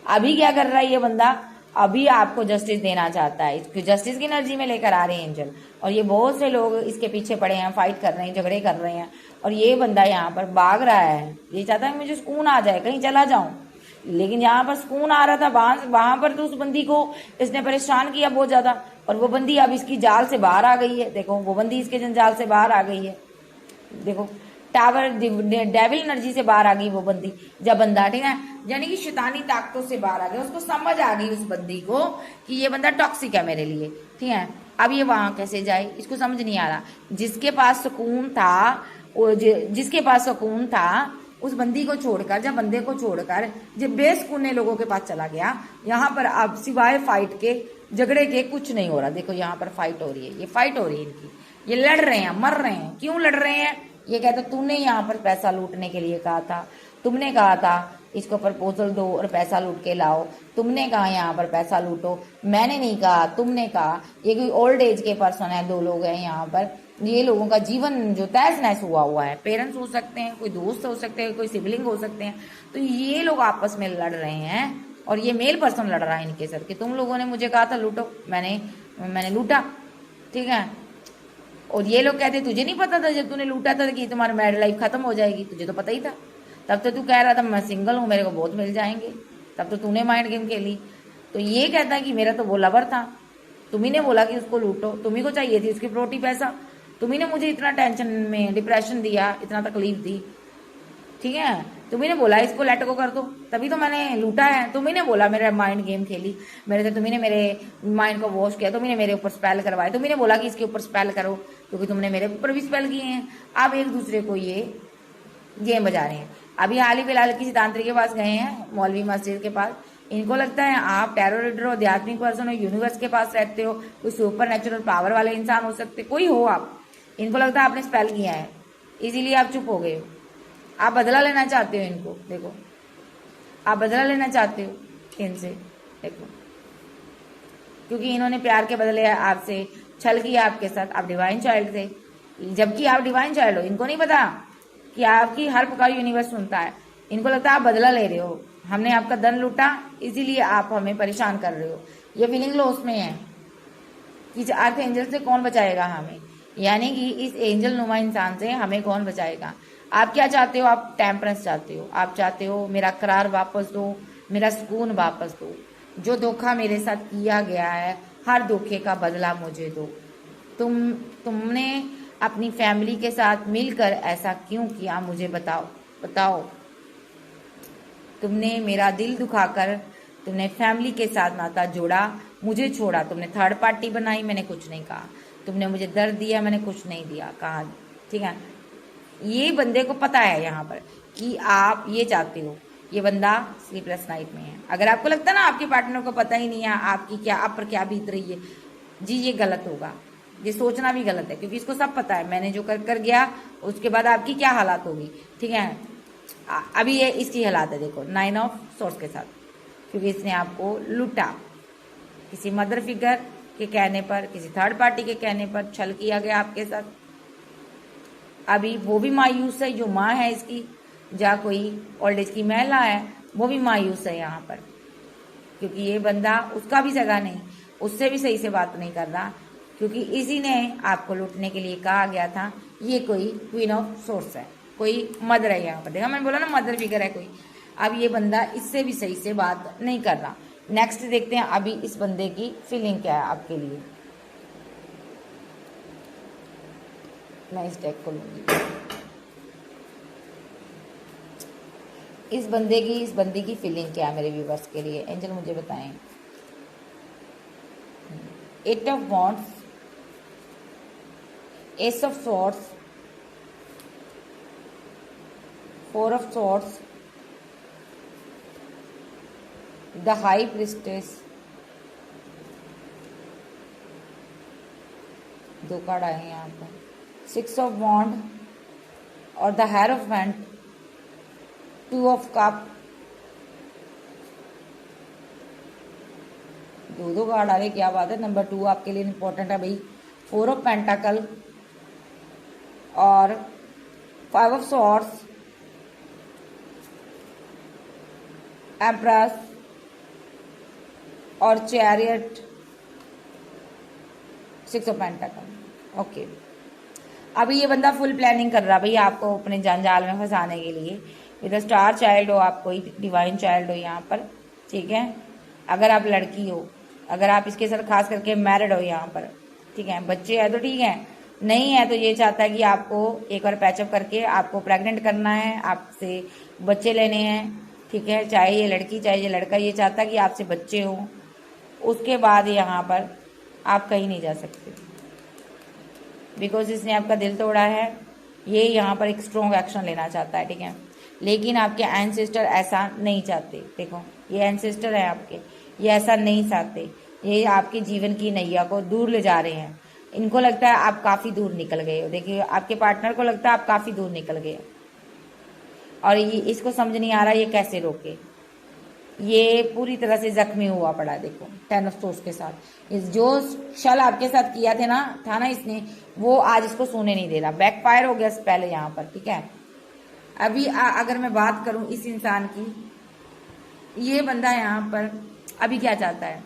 अभी क्या कर रहा है ये बंदा? अभी आपको जस्टिस देना चाहता है। इसको जस्टिस की एनर्जी में लेकर आ रहे हैं एंजल, और ये बहुत से लोग इसके पीछे पड़े हैं, फाइट कर रहे हैं, झगड़े कर रहे हैं। और ये बंदा यहाँ पर भाग रहा है, ये चाहता है मुझे सुकून आ जाए, कहीं चला जाऊं। लेकिन यहाँ पर सुकून आ रहा था, वहां पर तो उस बंदी को इसने परेशान किया बहुत ज्यादा, और वो बंदी अब इसकी जाल से बाहर आ गई है। देखो, वो बंदी इसके जंजाल से बाहर आ गई है। देखो, टावर डेविल एनर्जी से बाहर आ गई वो बंदी, जब बंदा, ठीक है, यानी कि शैतानी ताकतों से बाहर आ गया। उसको समझ आ गई उस बंदी को कि ये बंदा टॉक्सिक है मेरे लिए, ठीक है। अब ये वहां कैसे जाए, इसको समझ नहीं आ रहा। जिसके पास सुकून था, जिसके पास सुकून था, उस बंदी को छोड़कर, जब बंदे को छोड़कर जब बेसुकूने लोगों के पास चला गया, यहाँ पर अब सिवाय फाइट के, झगड़े के कुछ नहीं हो रहा। देखो, यहाँ पर फाइट हो रही है, ये फाइट हो रही है इनकी, ये लड़ रहे हैं, मर रहे हैं। क्यों लड़ रहे हैं? ये कहते तूने यहाँ पर पैसा लूटने के लिए कहा था, तुमने कहा था इसको प्रपोजल दो और पैसा लूट के लाओ, तुमने कहा यहाँ पर पैसा लूटो, मैंने नहीं कहा, तुमने कहा। ये कोई ओल्ड एज के पर्सन है, 2 लोग हैं यहाँ पर। ये लोगों का जीवन जो तहस नहस हुआ है, पेरेंट्स हो सकते हैं, कोई दोस्त हो सकते हैं, कोई सिबलिंग हो सकते हैं। तो ये लोग आपस में लड़ रहे हैं, और ये मेल पर्सन लड़ रहा है इनके सर कि तुम लोगों ने मुझे कहा था लूटो, मैंने लूटा, ठीक है। और ये लोग कहते तुझे नहीं पता था जब तूने लूटा था कि तुम्हारी मैरिड लाइफ खत्म हो जाएगी? तुझे तो पता ही था, तब तो तू कह रहा था मैं सिंगल हूं, मेरे को बहुत मिल जाएंगे, तब तो तूने माइंड गेम खेली। तो ये कहता है कि मेरा तो वो लवर था, तुम्ही ने बोला कि उसको लूटो, तुम्ही को चाहिए थी उसकी प्रोटी पैसा, तुम्ही ने मुझे इतना टेंशन में डिप्रेशन दिया, इतना तकलीफ दी, ठीक है। तुम्ही ने बोला इसको लेट गो कर दो, तभी तो मैंने लूटा है। तुम्ही ने बोला मेरा माइंड गेम खेली मेरे से, तुम्ही ने मेरे माइंड को वॉश किया, तुम्ही ने मेरे ऊपर स्पेल करवाए, तुम्ही ने बोला कि इसके ऊपर स्पेल करो, क्योंकि तुमने मेरे ऊपर भी स्पेल किए हैं। अब एक दूसरे को ये गेम बजा रहे हैं। अभी हाल ही फिलहाल किसी तांत्रिक के पास गए हैं, मौलवी मस्जिद के पास। इनको लगता है आप टैरो रीडर हो, आध्यात्मिक पर्सन हो, यूनिवर्स के पास रहते हो, कोई सुपर नेचुरल पावर वाले इंसान हो सकते, कोई हो आप। इनको लगता है आपने स्पेल किया है, इसीलिए आप चुप हो गए हो। आप बदला लेना चाहते हो इनको, देखो, आप बदला लेना चाहते हो इनसे, देखो, क्योंकि इन्होंने प्यार के बदले आपसे छल किया आपके साथ। आप डिवाइन चाइल्ड थे, जबकि आप डिवाइन चाइल्ड हो। इनको नहीं पता कि आपकी हर पुकार यूनिवर्स सुनता है। इनको लगता है आप बदला ले रहे हो, हमने आपका धन लूटा, इसीलिए आप हमें परेशान कर रहे हो। ये फीलिंग लो उसमें है कि अर्थ एंजल से कौन बचाएगा हमें, यानी कि इस एंजल नुमा इंसान से हमें कौन बचाएगा। आप क्या चाहते हो? आप टेम्परेंस चाहते हो, आप चाहते हो मेरा करार वापस दो, मेरा सुकून वापस दो, जो धोखा मेरे साथ किया गया है हर धोखे का बदला मुझे दो। तुमने अपनी फैमिली के साथ मिलकर ऐसा क्यों किया, मुझे बताओ। तुमने मेरा दिल दुखाकर, तुमने फैमिली के साथ नाता जोड़ा, मुझे छोड़ा, तुमने थर्ड पार्टी बनाई, मैंने कुछ नहीं कहा। तुमने मुझे दर्द दिया, मैंने कुछ नहीं दिया कहा, ठीक है। ये बंदे को पता है यहाँ पर कि आप ये चाहते हो। ये बंदा स्लीपलेस नाइट में है। अगर आपको लगता है ना आपके पार्टनर को पता ही नहीं है आपकी क्या, आप पर क्या बीत रही है, जी ये गलत होगा, ये सोचना भी गलत है, क्योंकि इसको सब पता है मैंने जो कर गया उसके बाद आपकी क्या हालात होगी, ठीक है। अभी ये इसकी हालात है, देखो 9 ऑफ सोर्स के साथ, क्योंकि इसने आपको लूटा। किसी मदर फिगर के कहने पर, किसी थर्ड पार्टी के कहने पर छल किया गया आपके साथ। अभी वो भी मायूस है, जो माँ है इसकी, या कोई ओल्ड एज की महिला है, वो भी मायूस है यहाँ पर, क्योंकि ये बंदा उसका भी सगा नहीं, उससे भी सही से बात नहीं कर रहा, क्योंकि इसी ने आपको लूटने के लिए कहा गया था। ये कोई क्वीन ऑफ सोर्स है, कोई मदर है यहाँ पर, देखा मैंने बोला ना मदर फिगर है कोई। अब ये बंदा इससे भी सही से बात नहीं कर रहा। नेक्स्ट देखते हैं अभी इस बंदे की फीलिंग क्या है आपके लिए। मैं इस डेक को लूंगी। इस बंदे की फीलिंग क्या है मेरे व्यूवर्स के लिए, एंजल मुझे बताएं। 8 of wands, ace of swords, 4 of swords, the high priestess, 2 card आए हैं यहाँ पर, 6 ऑफ वॉन्ड और the hierophant, 2 of cup, 2 card आ रहे, क्या बात है। नंबर 2 आपके लिए इंपॉर्टेंट है भाई। 4 ऑफ पेंटाकल और 5 ऑफ सॉर्ड्स, एम्प्रेस और चैरियट, 6 ऑफ पेंटाकल। ओके, अभी ये बंदा फुल प्लानिंग कर रहा भाई आपको अपने जंजाल में फंसाने के लिए। विद स्टार चाइल्ड हो आप, कोई डिवाइन चाइल्ड हो यहाँ पर, ठीक है। अगर आप लड़की हो, अगर आप इसके साथ खास करके मैरिड हो यहाँ पर, ठीक है। बच्चे हैं तो ठीक है, नहीं है तो ये चाहता है कि आपको एक बार पैचअप करके आपको प्रेग्नेंट करना है, आपसे बच्चे लेने हैं, ठीक है। चाहे ये लड़की चाहे ये लड़का, ये चाहता है कि आपसे बच्चे हो। उसके बाद यहाँ पर आप कहीं नहीं जा सकते, बिकॉज इसने आपका दिल तोड़ा है। ये यहाँ पर एक स्ट्रॉन्ग एक्शन लेना चाहता है, ठीक है। लेकिन आपके एंसेस्टर ऐसा नहीं चाहते। देखो ये एंसेस्टर है आपके, ये ऐसा नहीं चाहते। ये आपके जीवन की नैया को दूर ले जा रहे हैं। इनको लगता है आप काफी दूर निकल गए हो। देखिए आपके पार्टनर को लगता है आप काफी दूर निकल गए और ये इसको समझ नहीं आ रहा ये कैसे रोके। ये पूरी तरह से जख्मी हुआ पड़ा। देखो 10 ऑफ सोर्स के साथ इस जो छल आपके साथ किया था ना इसने, वो आज इसको सोने नहीं दे रहा। बैकफायर हो गया पहले यहाँ पर, ठीक है। अभी अगर मैं बात करूं इस इंसान की, ये बंदा यहाँ पर अभी क्या चाहता है,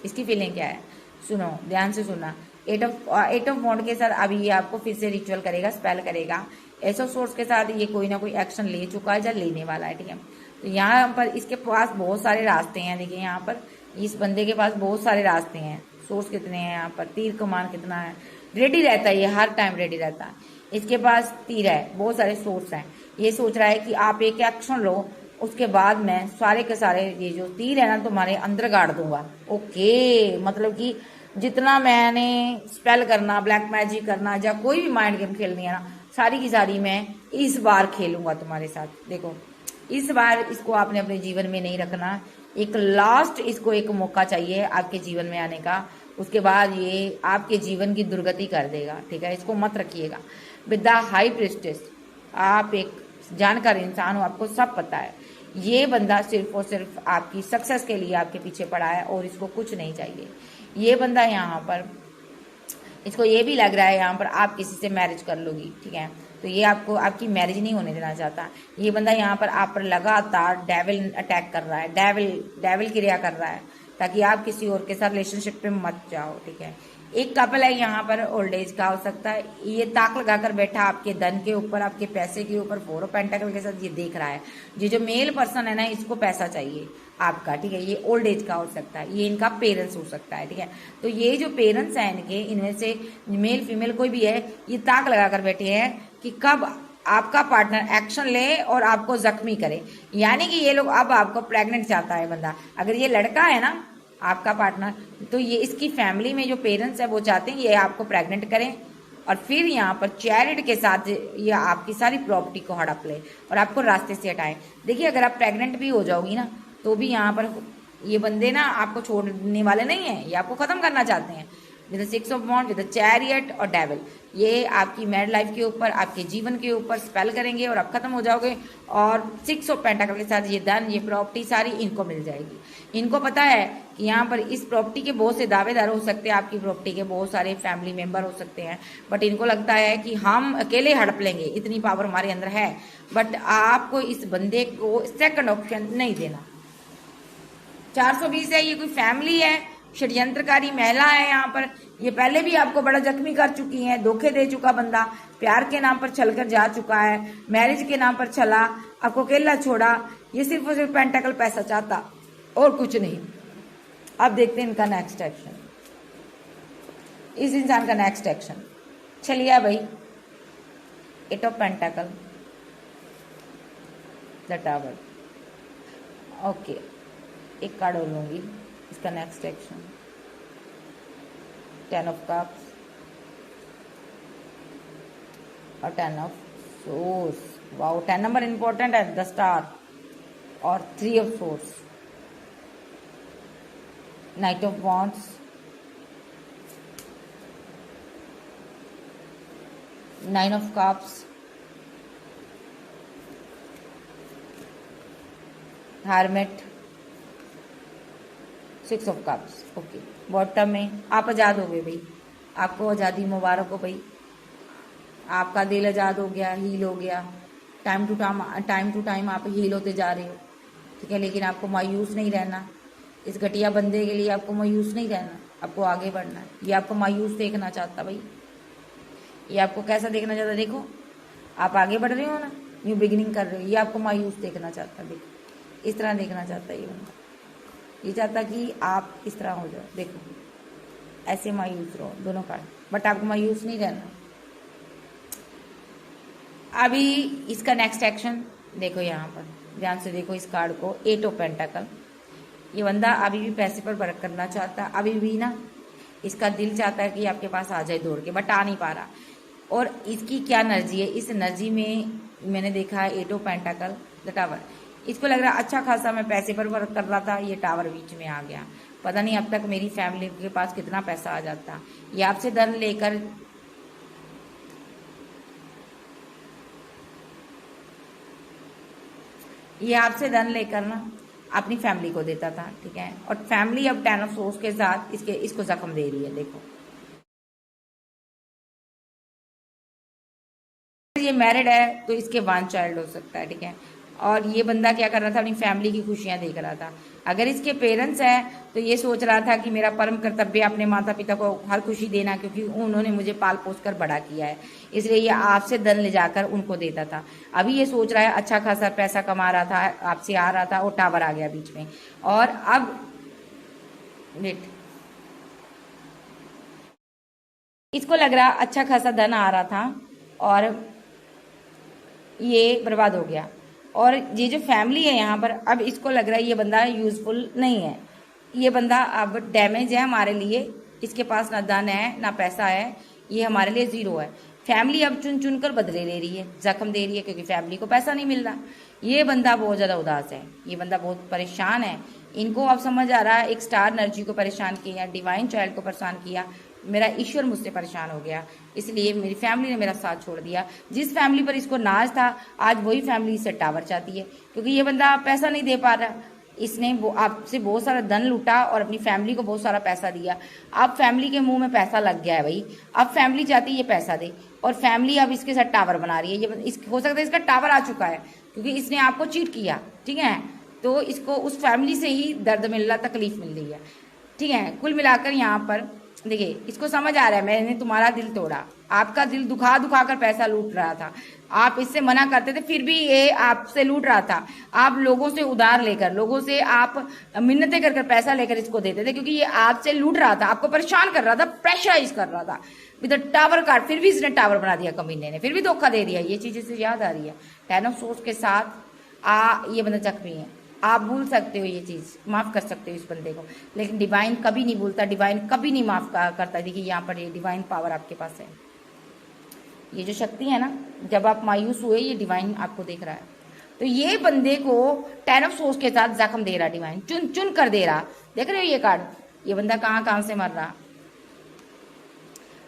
इसकी फीलिंग क्या है, सुनो ध्यान से सुनना। 8 ऑफ वॉन्ड के साथ अभी ये आपको फिर से रिचुअल करेगा, स्पेल करेगा। एस ऑफ सोर्स के साथ ये कोई ना कोई एक्शन ले चुका है या लेने वाला है, ठीक है। तो यहाँ पर इसके पास बहुत सारे रास्ते हैं। देखिए यहाँ पर इस बंदे के पास बहुत सारे रास्ते हैं। सोर्स कितने हैं यहाँ पर, तीर कमान कितना है, रेडी रहता है ये, हर टाइम रेडी रहता है। इसके पास तीर है, बहुत सारे सोर्स हैं। ये सोच रहा है कि आप एक एक्शन लो, उसके बाद मैं सारे के सारे ये जो तीर है ना तुम्हारे अंदर गाड़ दूंगा। ओके, मतलब कि जितना मैंने स्पेल करना, ब्लैक मैजिक करना या कोई भी माइंड गेम खेलनी है ना, सारी की सारी मैं इस बार खेलूंगा तुम्हारे साथ। देखो इस बार इसको आपने अपने जीवन में नहीं रखना। एक लास्ट इसको एक मौका चाहिए आपके जीवन में आने का, उसके बाद ये आपके जीवन की दुर्गति कर देगा, ठीक है। इसको मत रखिएगा। विद द हाई प्रिस्टेस, आप एक जानकार इंसान हो, आपको सब पता है। ये बंदा सिर्फ और सिर्फ आपकी सक्सेस के लिए आपके पीछे पड़ा है और इसको कुछ नहीं चाहिए। ये बंदा यहाँ पर, इसको ये भी लग रहा है यहाँ पर आप किसी से मैरिज कर लोगी, ठीक है। तो ये आपको आपकी मैरिज नहीं होने देना चाहता। ये बंदा यहाँ पर आप पर लगातार डेविल अटैक कर रहा है, डेविल क्रिया कर रहा है, ताकि आप किसी और के साथ रिलेशनशिप पे मत जाओ, ठीक है। एक कपल है यहाँ पर, ओल्ड एज का हो सकता है। ये ताक लगाकर बैठा आपके धन के ऊपर, आपके पैसे के ऊपर, 4 ऑफ पेंटाकल के साथ ये देख रहा है। ये जो मेल पर्सन है ना, इसको पैसा चाहिए आपका, ठीक है। ये ओल्ड एज का हो सकता है, ये इनका पेरेंट्स हो सकता है, ठीक है। तो ये जो पेरेंट्स हैं इनके, इनमें से मेल फीमेल कोई भी है, ये ताक लगाकर बैठे हैं कि कब आपका पार्टनर एक्शन ले और आपको जख्मी करे। यानी कि ये लोग अब आपको प्रेग्नेंट चाहता है बंदा। अगर ये लड़का है ना आपका पार्टनर, तो ये इसकी फैमिली में जो पेरेंट्स है वो चाहते हैं ये आपको प्रेग्नेंट करें और फिर यहाँ पर चैरिट के साथ ये आपकी सारी प्रॉपर्टी को हड़प ले और आपको रास्ते से हटाए। देखिए अगर आप प्रेग्नेंट भी हो जाओगी ना, तो भी यहाँ पर ये बंदे ना आपको छोड़ने वाले नहीं है, ये आपको खत्म करना चाहते हैं। With 6 of wands, with chariot और डेविल, ये आपकी मैरिड लाइफ के ऊपर, आपके जीवन के ऊपर स्पेल करेंगे और आप खत्म हो जाओगे। और 6 ऑफ पेंटाकल के साथ ये धन, ये प्रॉपर्टी सारी इनको मिल जाएगी। इनको पता है कि यहाँ पर इस प्रॉपर्टी के बहुत से दावेदार हो सकते हैं, आपकी प्रॉपर्टी के बहुत सारे फैमिली मेंबर हो सकते हैं, बट इनको लगता है कि हम अकेले हड़प लेंगे, इतनी पावर हमारे अंदर है। बट आपको इस बंदे को सेकंड ऑप्शन नहीं देना। 420 है, ये कोई फैमिली है, षड्यंत्रकारी महिला है यहाँ पर। ये पहले भी आपको बड़ा जख्मी कर चुकी है, धोखे दे चुका बंदा, प्यार के नाम पर छलकर जा चुका है, मैरिज के नाम पर छला, आपको अकेला छोड़ा। ये सिर्फ और सिर्फ पेंटाकल पैसा चाहता और कुछ नहीं। अब देखते हैं इनका नेक्स्ट एक्शन, इस इंसान का नेक्स्ट एक्शन। चलिए भाई, eight of pentacle, the tower. Okay, एक कार्ड और लूंगी। इसका नेक्स्ट एक्शन, 10 ऑफ कप्स और 10 of swords. Wow, 10 number important है, द स्टार और 3 of swords, knight of wands, 9 of cups, hermit, 6 of cups. Okay, bottom में आप आज़ाद हो गए भाई, आपको आज़ादी मुबारक हो भाई। आपका दिल आज़ाद हो गया, हील हो गया। टाइम टू टाइम आप हील होते जा रहे हो, ठीक है। लेकिन आपको मायूस नहीं रहना, इस घटिया बंदे के लिए आपको मायूस नहीं रहना, आपको आगे बढ़ना है। ये आपको मायूस देखना चाहता भाई, ये आपको कैसा देखना चाहता, देखो आप आगे बढ़ रहे हो ना, न्यू बिगिनिंग कर रहे हो, ये आपको मायूस देखना चाहता, देखो इस तरह देखना चाहता है ये बंदा। ये चाहता कि आप इस तरह हो जाओ, देखो ऐसे मायूस रहो दोनों कार्ड, बट आपको मायूस नहीं रहना। अभी इसका नेक्स्ट एक्शन देखो, यहाँ पर ध्यान से देखो इस कार्ड को, 8 ऑफ पेंटाकल। ये बंदा अभी भी पैसे पर वर्क करना चाहता है, अभी भी ना इसका दिल चाहता है कि आपके पास आ जाए दौड़ के, बट आ नहीं पा रहा। और इसकी क्या एनर्जी है, इस एनर्जी में मैंने देखा है 8 ऑफ पेंटाकल, द टावर। इसको लग रहा है अच्छा खासा मैं पैसे पर वर्क कर रहा था, ये टावर बीच में आ गया, पता नहीं अब तक मेरी फैमिली के पास कितना पैसा आ जाता। ये आपसे धन लेकर ना अपनी फैमिली को देता था, ठीक है। और फैमिली अब 10 ऑफ सोर्स के साथ इसको जख्म दे रही है, देखो। ये मैरिड है तो इसके 1 चाइल्ड हो सकता है, ठीक है। और ये बंदा क्या कर रहा था, अपनी फैमिली की खुशियां देख रहा था। अगर इसके पेरेंट्स हैं तो ये सोच रहा था कि मेरा परम कर्तव्य अपने माता पिता को हर खुशी देना, क्योंकि उन्होंने मुझे पाल पोस कर बड़ा किया है, इसलिए ये आपसे धन ले जाकर उनको देता था। अभी ये सोच रहा है अच्छा खासा पैसा कमा रहा था, आपसे आ रहा था और टावर आ गया बीच में। और अब वेट, इसको लग रहा अच्छा खासा धन आ रहा था और ये बर्बाद हो गया। और ये जो फैमिली है यहाँ पर, अब इसको लग रहा है ये बंदा यूजफुल नहीं है, ये बंदा अब डैमेज है हमारे लिए। इसके पास ना धन है ना पैसा है, ये हमारे लिए जीरो है। फैमिली अब चुन चुन कर बदले ले रही है, जख्म दे रही है, क्योंकि फैमिली को पैसा नहीं मिल रहा। ये बंदा बहुत ज़्यादा उदास है, ये बंदा बहुत परेशान है। इनको अब समझ आ रहा है, एक स्टार एनर्जी को परेशान किया, डिवाइन चाइल्ड को परेशान किया, मेरा ईश्वर मुझसे परेशान हो गया, इसलिए मेरी फैमिली ने मेरा साथ छोड़ दिया। जिस फैमिली पर इसको नाज था, आज वही फैमिली इससे टावर चाहती है, क्योंकि ये बंदा पैसा नहीं दे पा रहा। इसने वो आपसे बहुत सारा धन लूटा और अपनी फैमिली को बहुत सारा पैसा दिया। अब फैमिली के मुंह में पैसा लग गया है भाई, अब फैमिली चाहती है ये पैसा दे, और फैमिली अब इसके साथ टावर बना रही है। ये हो सकता है इसका टावर आ चुका है, क्योंकि इसने आपको चीट किया, ठीक है। तो इसको उस फैमिली से ही दर्द मिल रहा, तकलीफ मिल रही है, ठीक है। कुल मिलाकर यहाँ पर देखिए, इसको समझ आ रहा है मैंने तुम्हारा दिल तोड़ा, आपका दिल दुखा दुखा कर पैसा लूट रहा था। आप इससे मना करते थे, फिर भी ये आपसे लूट रहा था। आप लोगों से उधार लेकर, लोगों से आप मिन्नतें कर पैसा लेकर इसको देते थे, क्योंकि ये आपसे लूट रहा था, आपको परेशान कर रहा था, प्रेशराइज कर रहा था विद टावर कार्ड। फिर भी इसने टावर बना दिया कमीने ने, फिर भी धोखा दे दिया। ये चीज इसे याद आ रही है। 10 ऑफ सोर्स के साथ ये बंदा जख्मी है। आप भूल सकते हो ये चीज़, माफ़ कर सकते हो इस बंदे को, लेकिन डिवाइन कभी नहीं भूलता, डिवाइन कभी नहीं माफ़ करता। देखिए यहाँ पर ये डिवाइन पावर आपके पास है, ये जो शक्ति है ना, जब आप मायूस हुए ये डिवाइन आपको देख रहा है। तो ये बंदे को 10 ऑफ सोर्स के साथ जख्म दे रहा, डिवाइन चुन चुन कर दे रहा। देख रहे हो ये कार्ड, ये बंदा कहाँ कहाँ से मर रहा,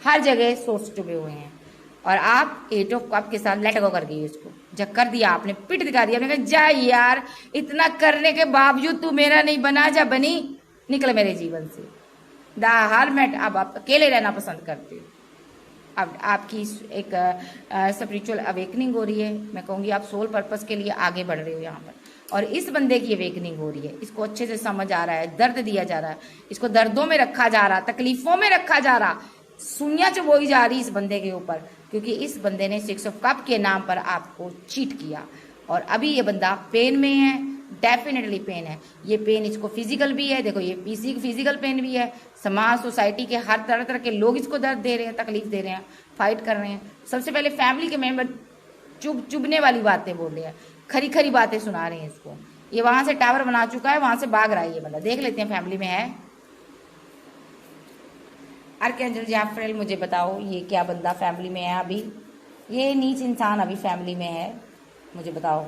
हर जगह सोर्स डूबे हुए हैं। और आप 8 ऑफ कप के साथ लेट गो कर गई इसको, जब कर दिया आपने, पिट दिखा दिया, आपने कहा जा यार, इतना करने के बावजूद तू मेरा नहीं बना, जा बनी, निकल मेरे जीवन से। द हर्मिट, अब आप अकेले रहना पसंद करते हो। अब आपकी एक स्पिरिचुअल अवेकनिंग हो रही है, मैं कहूँगी आप सोल पर्पस के लिए आगे बढ़ रहे हो यहाँ पर। और इस बंदे की अवेकनिंग हो रही है, इसको अच्छे से समझ आ रहा है, दर्द दिया जा रहा है, इसको दर्दों में रखा जा रहा, तकलीफों में रखा जा रहा, सुनिया चबोई जा रही इस बंदे के ऊपर, क्योंकि इस बंदे ने 6 ऑफ कप के नाम पर आपको चीट किया और अभी ये बंदा पेन में है, डेफिनेटली पेन है। ये पेन इसको फिजिकल भी है, देखो ये फिजिकल पेन भी है। समाज सोसाइटी के हर तरह तरह के लोग इसको दर्द दे रहे हैं, तकलीफ दे रहे हैं, फाइट कर रहे हैं। सबसे पहले फैमिली के मेंबर चुभने वाली बातें बोल रहे हैं, खरी खरी बातें सुना रहे हैं इसको। ये वहां से टावर बना चुका है, वहां से भाग रहा है ये बंदा। देख लेते हैं फैमिली में है। आर्कएंजल जाफरेल, मुझे बताओ ये क्या बंदा फैमिली में है अभी? ये नीच इंसान अभी फैमिली में है, मुझे बताओ।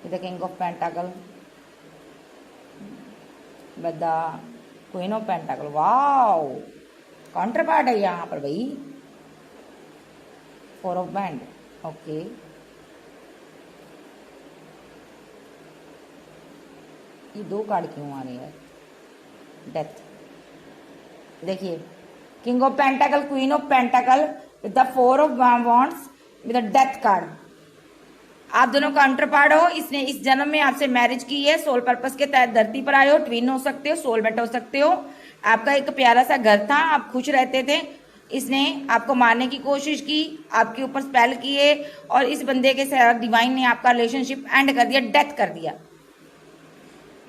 The king of pentacle, the queen of pentacle. Wow, counterpart है यहाँ पर भाई। 4 ऑफ बैंड, ओके। ये 2 कार्ड क्यों आ रहे हैं? डेथ, देखिए king of pentacle, queen of pentacle with the 4 of wands with the death card. आप दोनों काउंटर पार्ट हो। इसने इस जन्म में आपसे मैरिज की है, सोल पर्पस के तहत धरती पर आए हो, ट्विन हो सकते हो, सोलमेट हो सकते हो। आपका एक प्यारा सा घर था, आप खुश रहते थे। इसने आपको मारने की कोशिश की, आपके ऊपर स्पेल किए और इस बंदे के साथ डिवाइन ने आपका रिलेशनशिप एंड कर दिया, डेथ कर दिया।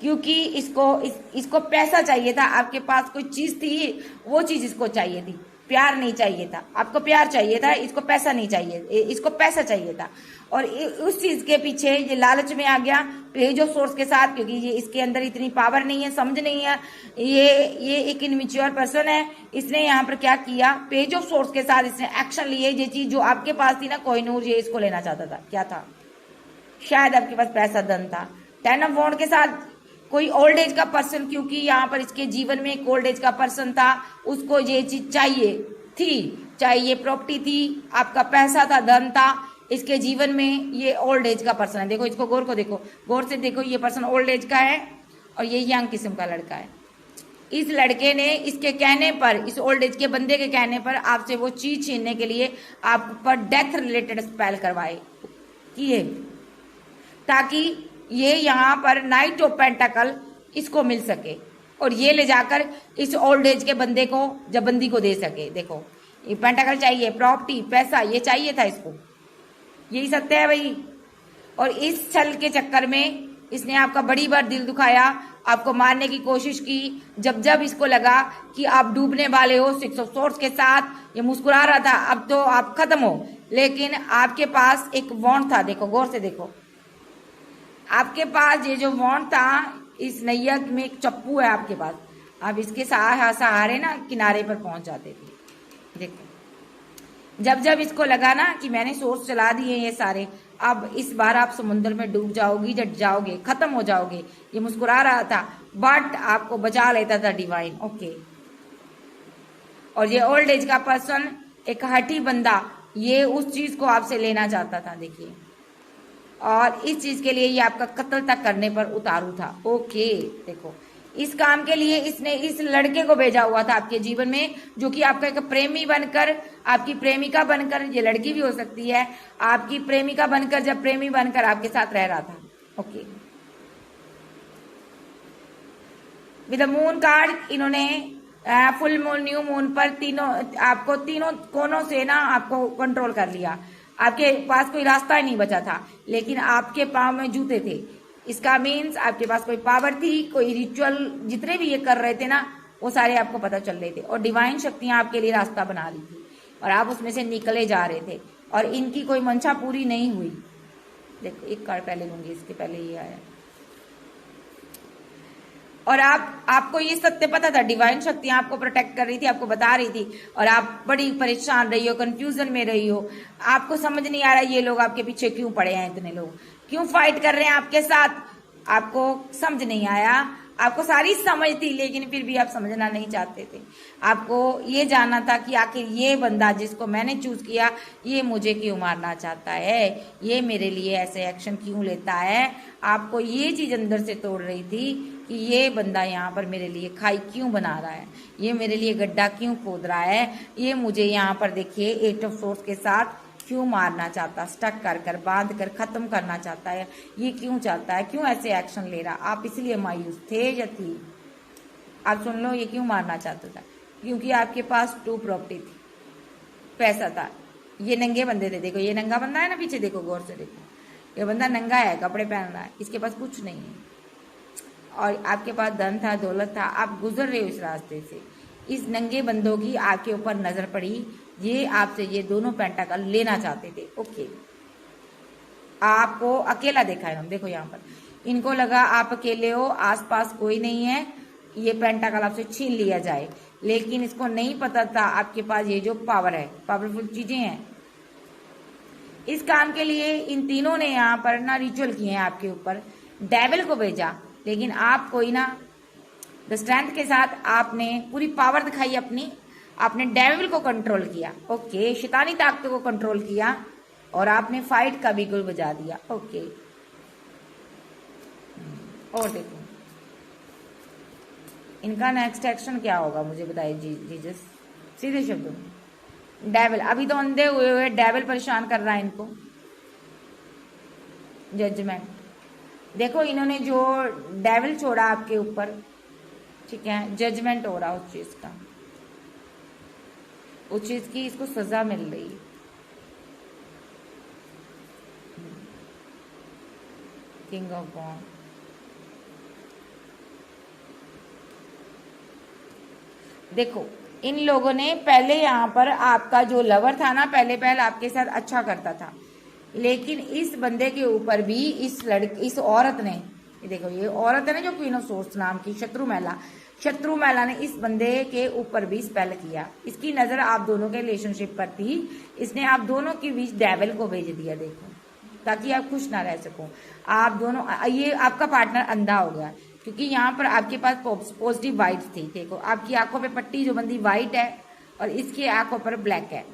क्योंकि इसको पैसा चाहिए था, आपके पास कोई चीज थी, वो चीज इसको चाहिए थी। प्यार नहीं चाहिए था, आपको प्यार चाहिए था, इसको पैसा नहीं चाहिए, इसको पैसा चाहिए था। और उस चीज के पीछे ये लालच में आ गया पेज ऑफ सोर्स के साथ, क्योंकि ये इसके अंदर इतनी पावर नहीं है, समझ नहीं है। ये एक इनमेच्योर पर्सन है। इसने यहाँ पर क्या किया, पेज ऑफ सोर्स के साथ इसने एक्शन लिए। ये चीज जो आपके पास थी ना, कोहिनूर, ये इसको लेना चाहता था। क्या था? शायद आपके पास पैसा, धन था। 10 ऑफ वॉन्ड के साथ कोई ओल्ड एज का पर्सन, क्योंकि यहाँ पर इसके जीवन में एक ओल्ड एज का पर्सन था, उसको ये चीज चाहिए थी, चाहे ये प्रॉपर्टी थी, आपका पैसा था, धन था। इसके जीवन में ये ओल्ड एज का पर्सन है। देखो इसको गौर से देखो, ये पर्सन ओल्ड एज का है और ये यंग किस्म का लड़का है। इस लड़के ने इसके कहने पर, इस ओल्ड एज के बंदे के कहने पर आपसे वो चीज छीनने के लिए आप पर डेथ रिलेटेड स्पेल करवाए किए, ताकि ये यहाँ पर नाइट ऑफ पेंटाकल इसको मिल सके और ये ले जाकर इस ओल्ड एज के बंदे को, जबंदी को दे सके। देखो ये पेंटाकल चाहिए, प्रॉपर्टी, पैसा, ये चाहिए था इसको। यही सत्य है भाई। और इस छल के चक्कर में इसने आपका बड़ी बार दिल दुखाया, आपको मारने की कोशिश की। जब इसको लगा कि आप डूबने वाले हो, 6 ऑफ सोर्ड्स के साथ ये मुस्कुरा रहा था, अब तो आप खत्म हो। लेकिन आपके पास एक वॉन्ड था, देखो गौर से देखो, आपके पास ये जो वॉन्ड था, इस नैया में एक चप्पू है आपके पास। आप इसके सहारे ना किनारे पर पहुंच जाते थे। देखो जब इसको लगा ना कि मैंने सोर्स चला दिए ये सारे, अब इस बार आप समुद्र में डूब जाओगी, जट जाओगे, खत्म हो जाओगे। ये मुस्कुरा रहा था, बट आपको बचा लेता था डिवाइन। ओके। और ये ओल्ड एज का पर्सन, एक हठी बंदा, ये उस चीज को आपसे लेना चाहता था। देखिए, और इस चीज के लिए ये आपका कत्ल तक करने पर उतारू था। ओके, देखो इस काम के लिए इसने इस लड़के को भेजा हुआ था आपके जीवन में, जो कि आपका एक प्रेमी बनकर, आपकी प्रेमिका बनकर, ये लड़की भी हो सकती है, आपकी प्रेमिका बनकर, जब प्रेमी बनकर आपके साथ रह रहा था। Okay. With the moon card, इन्होंने फुल मून, न्यू मून पर आपको तीनों कोनों से ना आपको कंट्रोल कर लिया। आपके पास कोई रास्ता ही नहीं बचा था, लेकिन आपके पांव में जूते थे। इसका मीन्स आपके पास कोई पावर थी, कोई रिचुअल, जितने भी ये कर रहे थे ना, वो सारे आपको पता चल रहे थे। और डिवाइन शक्तियां आपके लिए रास्ता बना रही थी और आप उसमें से निकले जा रहे थे, और इनकी कोई मंशा पूरी नहीं हुई। देखो एक कार्ड पहले लूंगी, इसके पहले ये आया। और आपको ये सत्य पता था, डिवाइन शक्तियां आपको प्रोटेक्ट कर रही थी, आपको बता रही थी, और आप बड़ी परेशान रही हो, कंफ्यूजन में रही हो। आपको समझ नहीं आ रहा ये लोग आपके पीछे क्यों पड़े हैं, इतने लोग क्यों फाइट कर रहे हैं आपके साथ, आपको समझ नहीं आया। आपको सारी समझ थी, लेकिन फिर भी आप समझना नहीं चाहते थे। आपको ये जानना था कि आखिर ये बंदा जिसको मैंने चूज किया, ये मुझे क्यों मारना चाहता है, ये मेरे लिए ऐसे एक्शन क्यों लेता है। आपको ये चीज अंदर से तोड़ रही थी कि ये बंदा यहाँ पर मेरे लिए खाई क्यों बना रहा है, ये मेरे लिए गड्ढा क्यों खोद रहा है, ये मुझे यहाँ पर देखिए 8 ऑफ सोर्स के साथ क्यों मारना चाहता, स्टक कर बांध कर खत्म करना चाहता है, ये क्यों चाहता है, क्यों ऐसे एक्शन ले रहा। आप इसलिए मायूस थे या थी? आप सुन लो, ये क्यों मारना चाहता था, क्योंकि आपके पास 2 प्रॉपर्टी थी। पैसा था। ये नंगे बंदे थे, देखो ये नंगा बंदा है ना पीछे, देखो गौर से देखो, ये बंदा नंगा है, कपड़े पहन रहा है, इसके पास कुछ नहीं है। और आपके पास धन था, दौलत था, आप गुजर रहे हो इस रास्ते से, इस नंगे बंदों की आपके ऊपर नजर पड़ी, ये आपसे ये दोनों पेंटाकल लेना चाहते थे। ओके, आपको अकेला देखा है, हम देखो यहाँ पर इनको लगा आप अकेले हो, आसपास कोई नहीं है, ये पेंटाकल आपसे छीन लिया जाए। लेकिन इसको नहीं पता था आपके पास ये जो पावर है, पावरफुल चीजें हैं। इस काम के लिए इन तीनों ने यहाँ पर ना रिचुअल किए हैं आपके ऊपर, डेविल को भेजा, लेकिन आप कोई ना द स्ट्रेंथ के साथ आपने पूरी पावर दिखाई अपनी, आपने डेविल को कंट्रोल किया। ओके, शैतानी ताकतों को कंट्रोल किया और आपने फाइट का बिगुल बजा दिया। ओके, और देखो इनका नेक्स्ट एक्शन क्या होगा, मुझे बताइए जीसस सीधे शब्दों में। डेविल अभी तो अंधे हुए डेविल परेशान कर रहा है इनको। जजमेंट, देखो इन्होंने जो डेविल छोड़ा आपके ऊपर, ठीक है, जजमेंट हो रहा उस चीज का, उस चीज की इसको सजा मिल रही है। किंग ऑफ वॉन्ड, देखो इन लोगों ने पहले यहाँ पर आपका जो लवर था ना, पहले आपके साथ अच्छा करता था, लेकिन इस बंदे के ऊपर भी इस औरत ने, देखो ये औरत है ना जो क्वीन ऑफ सोर्स नाम की शत्रु मैला ने इस बंदे के ऊपर भी स्पेल किया। इसकी नजर आप दोनों के रिलेशनशिप पर थी, इसने आप दोनों के बीच डेविल को भेज दिया, देखो, ताकि आप खुश ना रह सको। आप दोनों, ये आपका पार्टनर अंधा हो गया क्योंकि यहाँ पर आपके पास पॉजिटिव वाइब्स थी। देखो आपकी आंखों पे पट्टी जो बंदी वाइट है और इसकी आंखों पर ब्लैक है।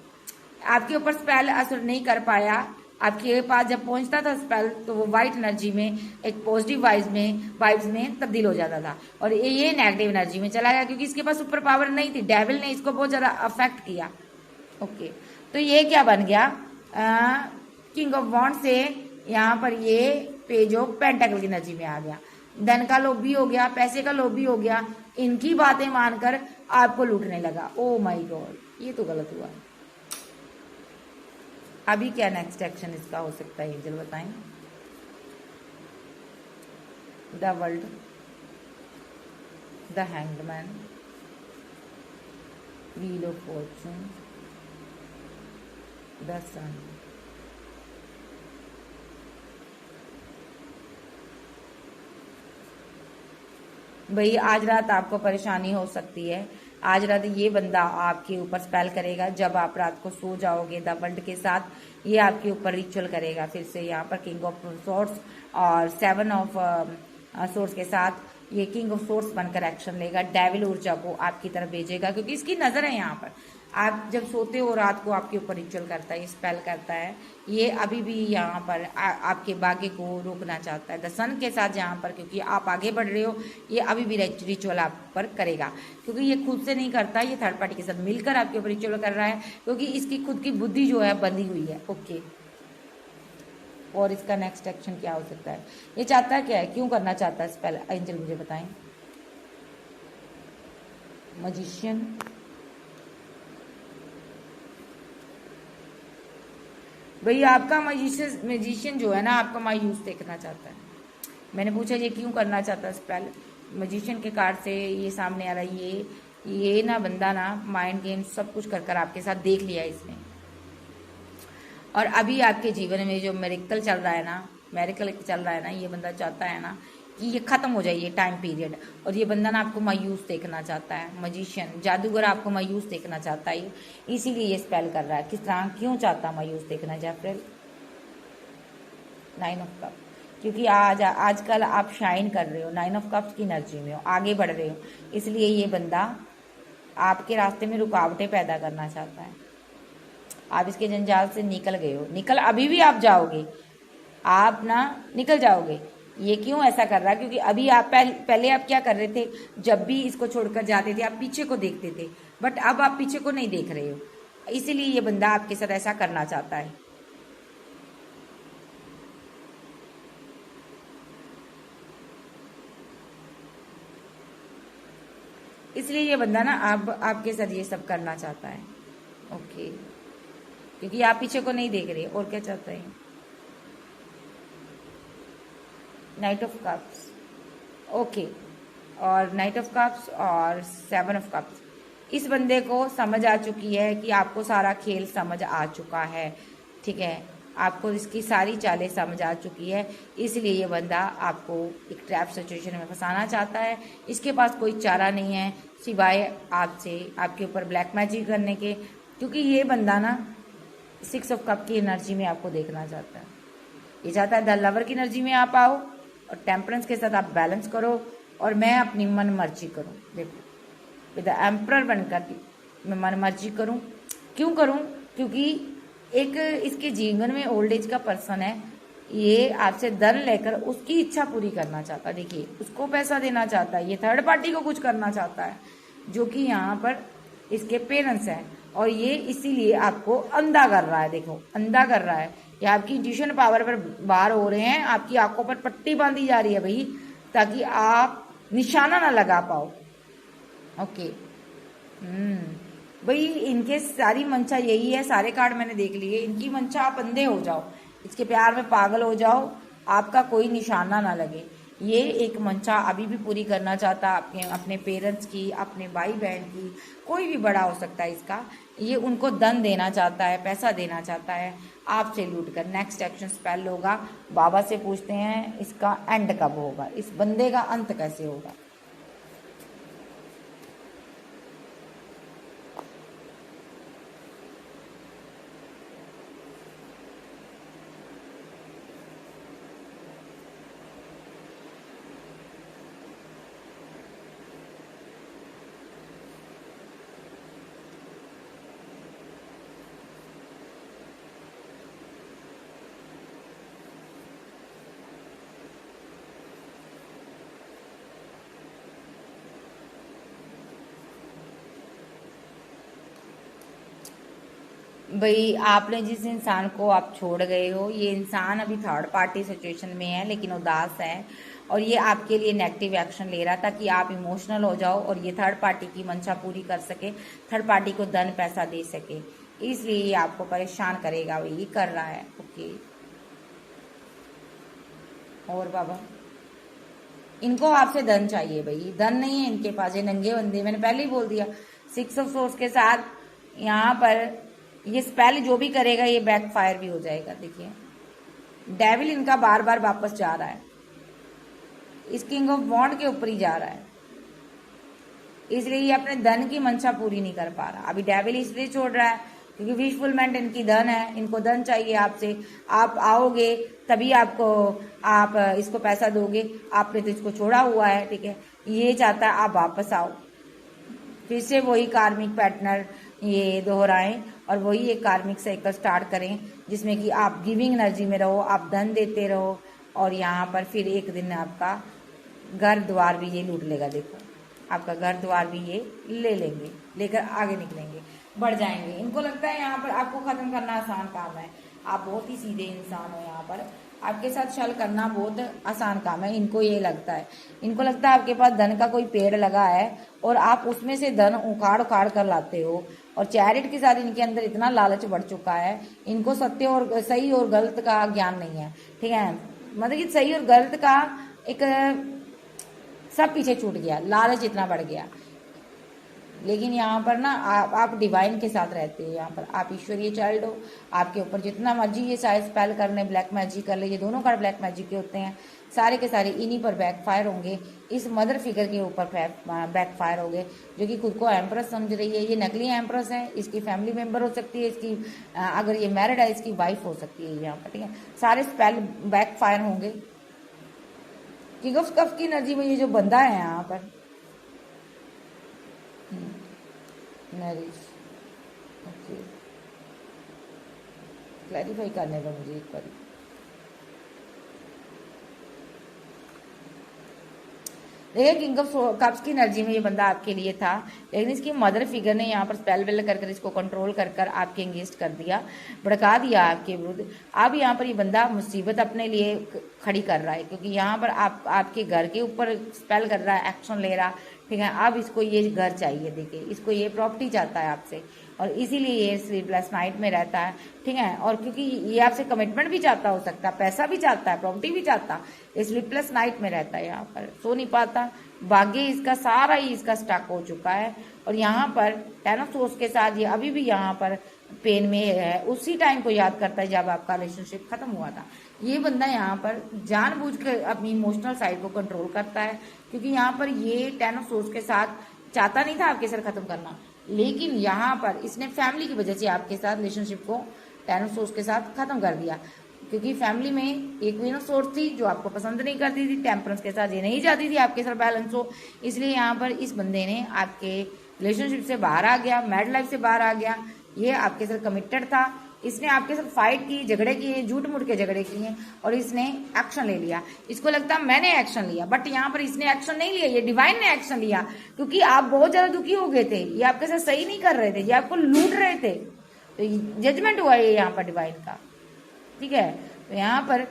आपके ऊपर स्पेल असर नहीं कर पाया, आपके पास जब पहुंचता था स्पेल तो वो व्हाइट एनर्जी में, एक पॉजिटिव वाइब्स में तब्दील हो जाता था, और ये नेगेटिव एनर्जी में चला गया क्योंकि इसके पास सुपर पावर नहीं थी। डेविल ने इसको बहुत ज्यादा अफेक्ट किया। ओके, तो ये क्या बन गया, किंग ऑफ वॉन्ड से यहाँ पर ये पेज ऑफ पेंटाकल की एनर्जी में आ गया। धन का लोभी हो गया, पैसे का लोभी हो गया, इनकी बातें मानकर आपको लूटने लगा। ओ माय गॉड, ये तो गलत हुआ। अभी क्या नेक्स्ट एक्शन इसका हो सकता है, एंजल बताएं। The world, the hanged man, wheel of fortune, the sun. भाई आज रात आपको परेशानी हो सकती है, आज रात ये बंदा आपके ऊपर स्पेल करेगा। जब आप रात को सो जाओगे द वर्ल्ड के साथ ये आपके ऊपर रिचुअल करेगा। फिर से यहाँ पर किंग ऑफ सोर्स और 7 ऑफ सोर्स के साथ ये किंग ऑफ सोर्स बनकर एक्शन लेगा। डेविल ऊर्जा को आपकी तरफ भेजेगा क्योंकि इसकी नजर है यहाँ पर। आप जब सोते हो रात को आपके ऊपर रिचुअल करता है, स्पेल करता है। ये अभी भी यहाँ पर आपके भाग्य को रोकना चाहता है द सन के साथ यहाँ पर, क्योंकि आप आगे बढ़ रहे हो। ये अभी भी रिचुअल आप पर करेगा क्योंकि ये खुद से नहीं करता, ये थर्ड पार्टी के साथ मिलकर आपके ऊपर रिचुअल कर रहा है क्योंकि इसकी खुद की बुद्धि जो है बंधी हुई है। ओके, और इसका नेक्स्ट एक्शन क्या हो सकता है, ये चाहता है क्या है, क्यों करना चाहता है स्पेल, एंजल मुझे बताएं। मजिशियन, भैया आपका मजिशियन जो है ना आपका मायूस देखना चाहता है। मैंने पूछा ये क्यों करना चाहता है स्पेल, मजिशियन के कार्ड से ये सामने आ रहा है। ये ना बंदा ना माइंड गेम सब कुछ कर आपके साथ देख लिया इसने, और अभी आपके जीवन में जो मेरिकल चल रहा है ना, ये बंदा चाहता है ना कि ये खत्म हो जाए ये टाइम पीरियड, और ये बंदा ना आपको मायूस देखना चाहता है। मजिशियन, जादूगर आपको मायूस देखना चाहता है, इसीलिए ये स्पेल कर रहा है। किस तरह, क्यों चाहता है मायूस देखना जेफ्रेल? 9 ऑफ कप, क्योंकि आजकल आप शाइन कर रहे हो, 9 ऑफ कप्स की एनर्जी में हो, आगे बढ़ रहे हो, इसलिए ये बंदा आपके रास्ते में रुकावटें पैदा करना चाहता है। आप इसके जंजाल से निकल गए हो, अभी भी आप जाओगे, आप ना निकल जाओगे। ये क्यों ऐसा कर रहा है, क्योंकि अभी आप पहले आप क्या कर रहे थे, जब भी इसको छोड़कर जाते थे आप पीछे को देखते थे, बट अब आप पीछे को नहीं देख रहे हो, इसीलिए ये बंदा आपके साथ ऐसा करना चाहता है। इसलिए ये बंदा ना अब आपके साथ ये सब करना चाहता है। ओके, क्योंकि आप पीछे को नहीं देख रहे। और क्या चाहता है? नाइट ऑफ कप्स, ओके, और नाइट ऑफ कप्स और 7 ऑफ कप्स। इस बंदे को समझ आ चुकी है कि आपको सारा खेल समझ आ चुका है, ठीक है, आपको इसकी सारी चालें समझ आ चुकी है, इसलिए ये बंदा आपको एक ट्रैप सिचुएशन में फंसाना चाहता है। इसके पास कोई चारा नहीं है सिवाय आपसे, आपके ऊपर ब्लैक मैजिक करने के, क्योंकि ये बंदा ना 6 ऑफ कप की एनर्जी में आपको देखना चाहता है। ये चाहता है द लवर की एनर्जी में आप आओ और टेम्परेंस के साथ आप बैलेंस करो और मैं अपनी मन मर्जी करूँ। देखो विद द एम्परर बनकर मैं मन मर्जी करूँ। क्यों करूँ? क्योंकि एक इसके जीवन में ओल्ड एज का पर्सन है, ये आपसे धन लेकर उसकी इच्छा पूरी करना चाहता है। देखिए उसको पैसा देना चाहता है, ये थर्ड पार्टी को कुछ करना चाहता है, जो कि यहाँ पर इसके पेरेंट्स हैं, और ये इसीलिए आपको अंधा कर रहा है। देखो अंधा कर रहा है, ये आपकी इंट्यूशन पावर पर बाहर हो रहे हैं, आपकी आंखों पर पट्टी बांधी जा रही है भाई, ताकि आप निशाना ना लगा पाओ। ओके, भाई इनके सारी मंशा यही है, सारे कार्ड मैंने देख लिए, इनकी मंशा आप अंधे हो जाओ, इसके प्यार में पागल हो जाओ, आपका कोई निशाना ना लगे। ये एक मंशा अभी भी पूरी करना चाहता आपके अपने पेरेंट्स की, अपने भाई बहन की, कोई भी बड़ा हो सकता है इसका, ये उनको धन देना चाहता है, पैसा देना चाहता है आपसे लूट कर। नेक्स्ट एक्शन स्पेल होगा, बाबा से पूछते हैं इसका एंड कब होगा, इस बंदे का अंत कैसे होगा। भाई आपने जिस इंसान को आप छोड़ गए हो, ये इंसान अभी थर्ड पार्टी सिचुएशन में है, लेकिन उदास है, और ये आपके लिए नेगेटिव एक्शन ले रहा था कि आप इमोशनल हो जाओ और ये थर्ड पार्टी की मंशा पूरी कर सके, थर्ड पार्टी को धन पैसा दे सके, इसलिए ये आपको परेशान करेगा, वही कर रहा है। ओके, और बाबा इनको आपसे धन चाहिए भाई, धन नहीं है इनके पास, ये नंगे बंदे, मैंने पहले ही बोल दिया। 6 ऑफ सोर्स के साथ यहाँ पर ये स्पेल जो भी करेगा ये बैकफायर भी हो जाएगा। देखिए डेविल इनका बार बार वापस जा रहा है, इस किंग ऑफ वॉन्ड के ऊपर ही जा रहा है, इसलिए ये अपने धन की मंशा पूरी नहीं कर पा रहा। अभी डेविल इसलिए छोड़ रहा है क्योंकि विशफुलमेंट इनकी धन है, इनको धन चाहिए आपसे, आप आओगे तभी आपको आप इसको पैसा दोगे, आपने तो इसको छोड़ा हुआ है, ठीक है, ये चाहता है आप वापस आओ, फिर से वही कार्मिक पैटर्न ये दोहराएं और वही एक कार्मिक साइकिल स्टार्ट करें, जिसमें कि आप गिविंग एनर्जी में रहो, आप धन देते रहो, और यहाँ पर फिर एक दिन आपका घर द्वार भी ये लूट लेगा। देखो आपका घर द्वार भी ये ले लेंगे, लेकर आगे निकलेंगे, बढ़ जाएंगे। इनको लगता है यहाँ पर आपको खत्म करना आसान काम है, आप बहुत ही सीधे इंसान हो, यहाँ पर आपके साथ छल करना बहुत आसान काम है, इनको ये लगता है। इनको लगता है आपके पास धन का कोई पेड़ लगा है और आप उसमें से धन उखाड़ उखाड़ कर लाते हो, और चैरिट के साथ इनके अंदर इतना लालच बढ़ चुका है, इनको सत्य और सही और गलत का ज्ञान नहीं है, ठीक है, मतलब कि सही और गलत का एक सब पीछे छूट गया, लालच इतना बढ़ गया। लेकिन यहाँ पर ना आप डिवाइन के साथ रहते हो, यहाँ पर आप ईश्वरीय चाइल्ड हो, आपके ऊपर जितना मर्जी ये सारे स्पेल कर ले, ब्लैक मैजिक कर ले, ये दोनों कार्ड ब्लैक मैजिक के होते हैं, सारे के सारे इन्हीं पर बैकफायर होंगे, इस मदर फिगर के ऊपर बैकफायर होंगे, जो कि खुद को एम्प्रेस समझ रही है। ये नकली एम्प्रेस है, इसकी फैमिली मेम्बर हो सकती है, इसकी अगर ये मैरिड है इसकी वाइफ हो सकती है यहाँ पर, ठीक है, सारे स्पेल बैकफायर होंगे। किंग ऑफ कप्स की एनर्जी में ये जो बंदा है यहाँ पर नरिश, ओके, क्लैरिफाई करने दो मुझे एक बार। देखिए किंग ऑफ कप्स की एनर्जी में ये बंदा आपके लिए था, लेकिन इसकी मदर फिगर ने यहाँ पर स्पेल वेल कर इसको कंट्रोल कर कर आपके एंगेज कर दिया, भड़का दिया आपके विरुद्ध। अब यहाँ पर ये बंदा मुसीबत अपने लिए खड़ी कर रहा है, क्योंकि यहाँ पर आपके घर के ऊपर स्पेल कर रहा है, एक्शन ले रहा, ठीक है। अब इसको ये घर चाहिए, देखिए इसको ये प्रॉपर्टी चाहता है आपसे, और इसीलिए ये स्लीपलेस नाइट में रहता है, ठीक है। और क्योंकि ये आपसे कमिटमेंट भी चाहता हो सकता है, पैसा भी चाहता है, प्रॉपर्टी भी चाहता है, स्लीपलेस नाइट में रहता है, यहाँ पर सो नहीं पाता, भाग्य इसका सारा ही इसका स्टक हो चुका है। और यहाँ पर टेन ऑफ सोर्स के साथ ये अभी भी यहाँ पर पेन में है, उसी टाइम को याद करता है जब आपका रिलेशनशिप खत्म हुआ था। ये बंदा यहाँ पर जानबूझकर अपनी इमोशनल साइड को कंट्रोल करता है, क्योंकि यहाँ पर ये टेन ऑफ सोर्स के साथ चाहता नहीं था आपके साथ खत्म करना, लेकिन यहाँ पर इसने फैमिली की वजह से आपके साथ रिलेशनशिप को टेन ऑफ सोर्स के साथ खत्म कर दिया। क्योंकि फैमिली में एक क्वीन ऑफ सोर्स थी जो आपको पसंद नहीं करती थी, टेम्परेंस के साथ ये नहीं चाहती थी आपके साथ बैलेंस हो, इसलिए यहाँ पर इस बंदे ने आपके रिलेशनशिप से बाहर आ गया, मैरिड लाइफ से बाहर आ गया। ये आपके साथ कमिटेड था, इसने आपके साथ फाइट की, झगड़े किए, झूठ मूठ के झगड़े किए और इसने एक्शन ले लिया। इसको लगता है मैंने एक्शन लिया, बट यहाँ पर इसने एक्शन नहीं लिया, ये डिवाइन ने एक्शन लिया, क्योंकि आप बहुत ज्यादा दुखी हो गए थे, ये आपके साथ सही नहीं कर रहे थे, ये आपको लूट रहे थे, तो जजमेंट हुआ ये यहाँ पर डिवाइन का, ठीक है। तो यहाँ पर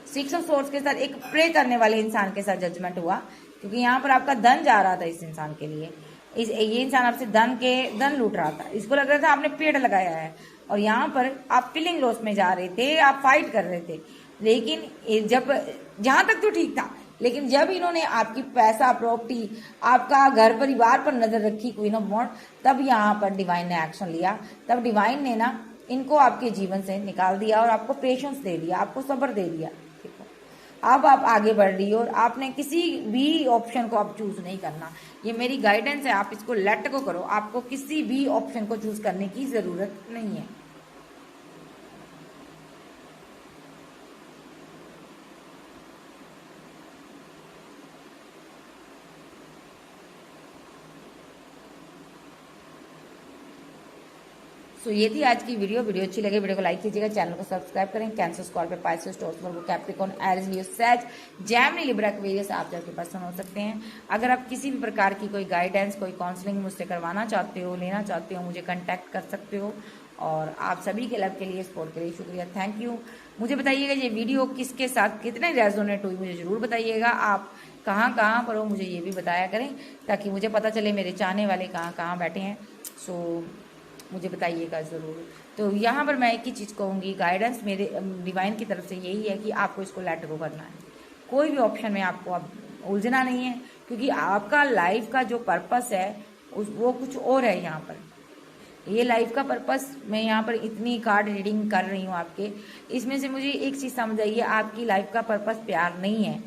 सिक्स ऑफ सोर्स के साथ एक प्रे करने वाले इंसान के साथ जजमेंट हुआ, क्योंकि यहाँ पर आपका धन जा रहा था इस इंसान के लिए, ये इंसान आपसे धन लूट रहा था, इसको लग रहा था आपने पेड़ लगाया है, और यहाँ पर आप फीलिंग लॉस में जा रहे थे, आप फाइट कर रहे थे। लेकिन जब जहां तक तो ठीक था, लेकिन जब इन्होंने आपकी पैसा, प्रॉपर्टी, आपका घर परिवार पर नजर रखी क्वीन ऑफ वॉन्ड, तब यहाँ पर डिवाइन ने एक्शन लिया। तब डिवाइन ने ना इनको आपके जीवन से निकाल दिया और आपको पेशेंस दे दिया, आपको सब्र दे दिया। अब आप आगे बढ़ रही हो और आपने किसी भी ऑप्शन को आप चूज नहीं करना, ये मेरी गाइडेंस है, आप इसको लेट को करो, आपको किसी भी ऑप्शन को चूज करने की जरूरत नहीं है। तो ये थी आज की वीडियो अच्छी लगे वीडियो को लाइक कीजिएगा, चैनल को सब्सक्राइब करें। कैंसर, स्कॉर्पियो, पाइसेस, टॉरस, वर्गो, कैप्रिकॉर्न, एरीज, लियो, सैज, जेमिनी, लिब्रा, एक्वेरियस आप जाके पर्सन हो सकते हैं। अगर आप किसी भी प्रकार की कोई गाइडेंस, कोई काउंसलिंग मुझसे करवाना चाहते हो, लेना चाहते हो, मुझे कांटेक्ट कर सकते हो। और आप सभी के लव के लिए, सपोर्ट के लिए शुक्रिया, थैंक यू। मुझे बताइएगा ये वीडियो किसके साथ कितने रेजोनेट हुई, मुझे जरूर बताइएगा। आप कहाँ कहाँ पर हो मुझे ये भी बताया करें, ताकि मुझे पता चले मेरे चाहने वाले कहाँ कहाँ बैठे हैं। सो मुझे बताइएगा ज़रूर। तो यहाँ पर मैं एक ही चीज़ कहूँगी, गाइडेंस मेरे डिवाइन की तरफ से यही है कि आपको इसको लेट गो करना है, कोई भी ऑप्शन में आपको अब उलझना नहीं है, क्योंकि आपका लाइफ का जो पर्पस है वो कुछ और है। यहाँ पर ये लाइफ का पर्पस, मैं यहाँ पर इतनी कार्ड रीडिंग कर रही हूँ आपके, इसमें से मुझे एक चीज़ समझ आई है, आपकी लाइफ का पर्पस प्यार नहीं है,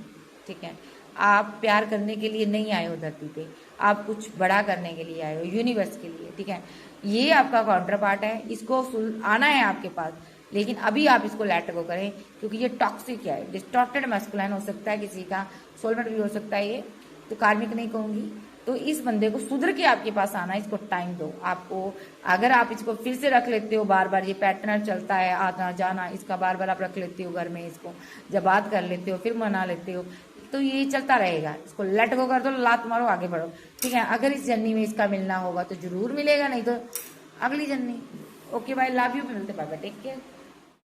ठीक है। आप प्यार करने के लिए नहीं आए हो धरती पे, आप कुछ बड़ा करने के लिए आए हो, यूनिवर्स के लिए, ठीक है। ये आपका काउंटर पार्ट है, इसको आना है आपके पास, लेकिन अभी आप इसको लेट गो करें, क्योंकि ये टॉक्सिक है, डिस्टॉर्टेड मैस्कुलाइन हो सकता है, किसी का सोलमेट भी हो सकता है, ये तो कार्मिक नहीं कहूंगी। तो इस बंदे को सुधर के आपके पास आना है, इसको टाइम दो। आपको अगर आप इसको फिर से रख लेते हो, बार बार ये पैटर्न चलता है आना जाना, इसका बार बार आप रख लेते हो घर में, इसको जब बात कर लेते हो फिर मना लेते हो, तो ये चलता रहेगा। इसको लेट गो कर दो, लात मारो, आगे बढ़ो, ठीक है। अगर इस जर्नी में इसका मिलना होगा तो जरूर मिलेगा, नहीं तो अगली journey. Okay bye, love you, मिलते, बाय बाय, टेक केयर।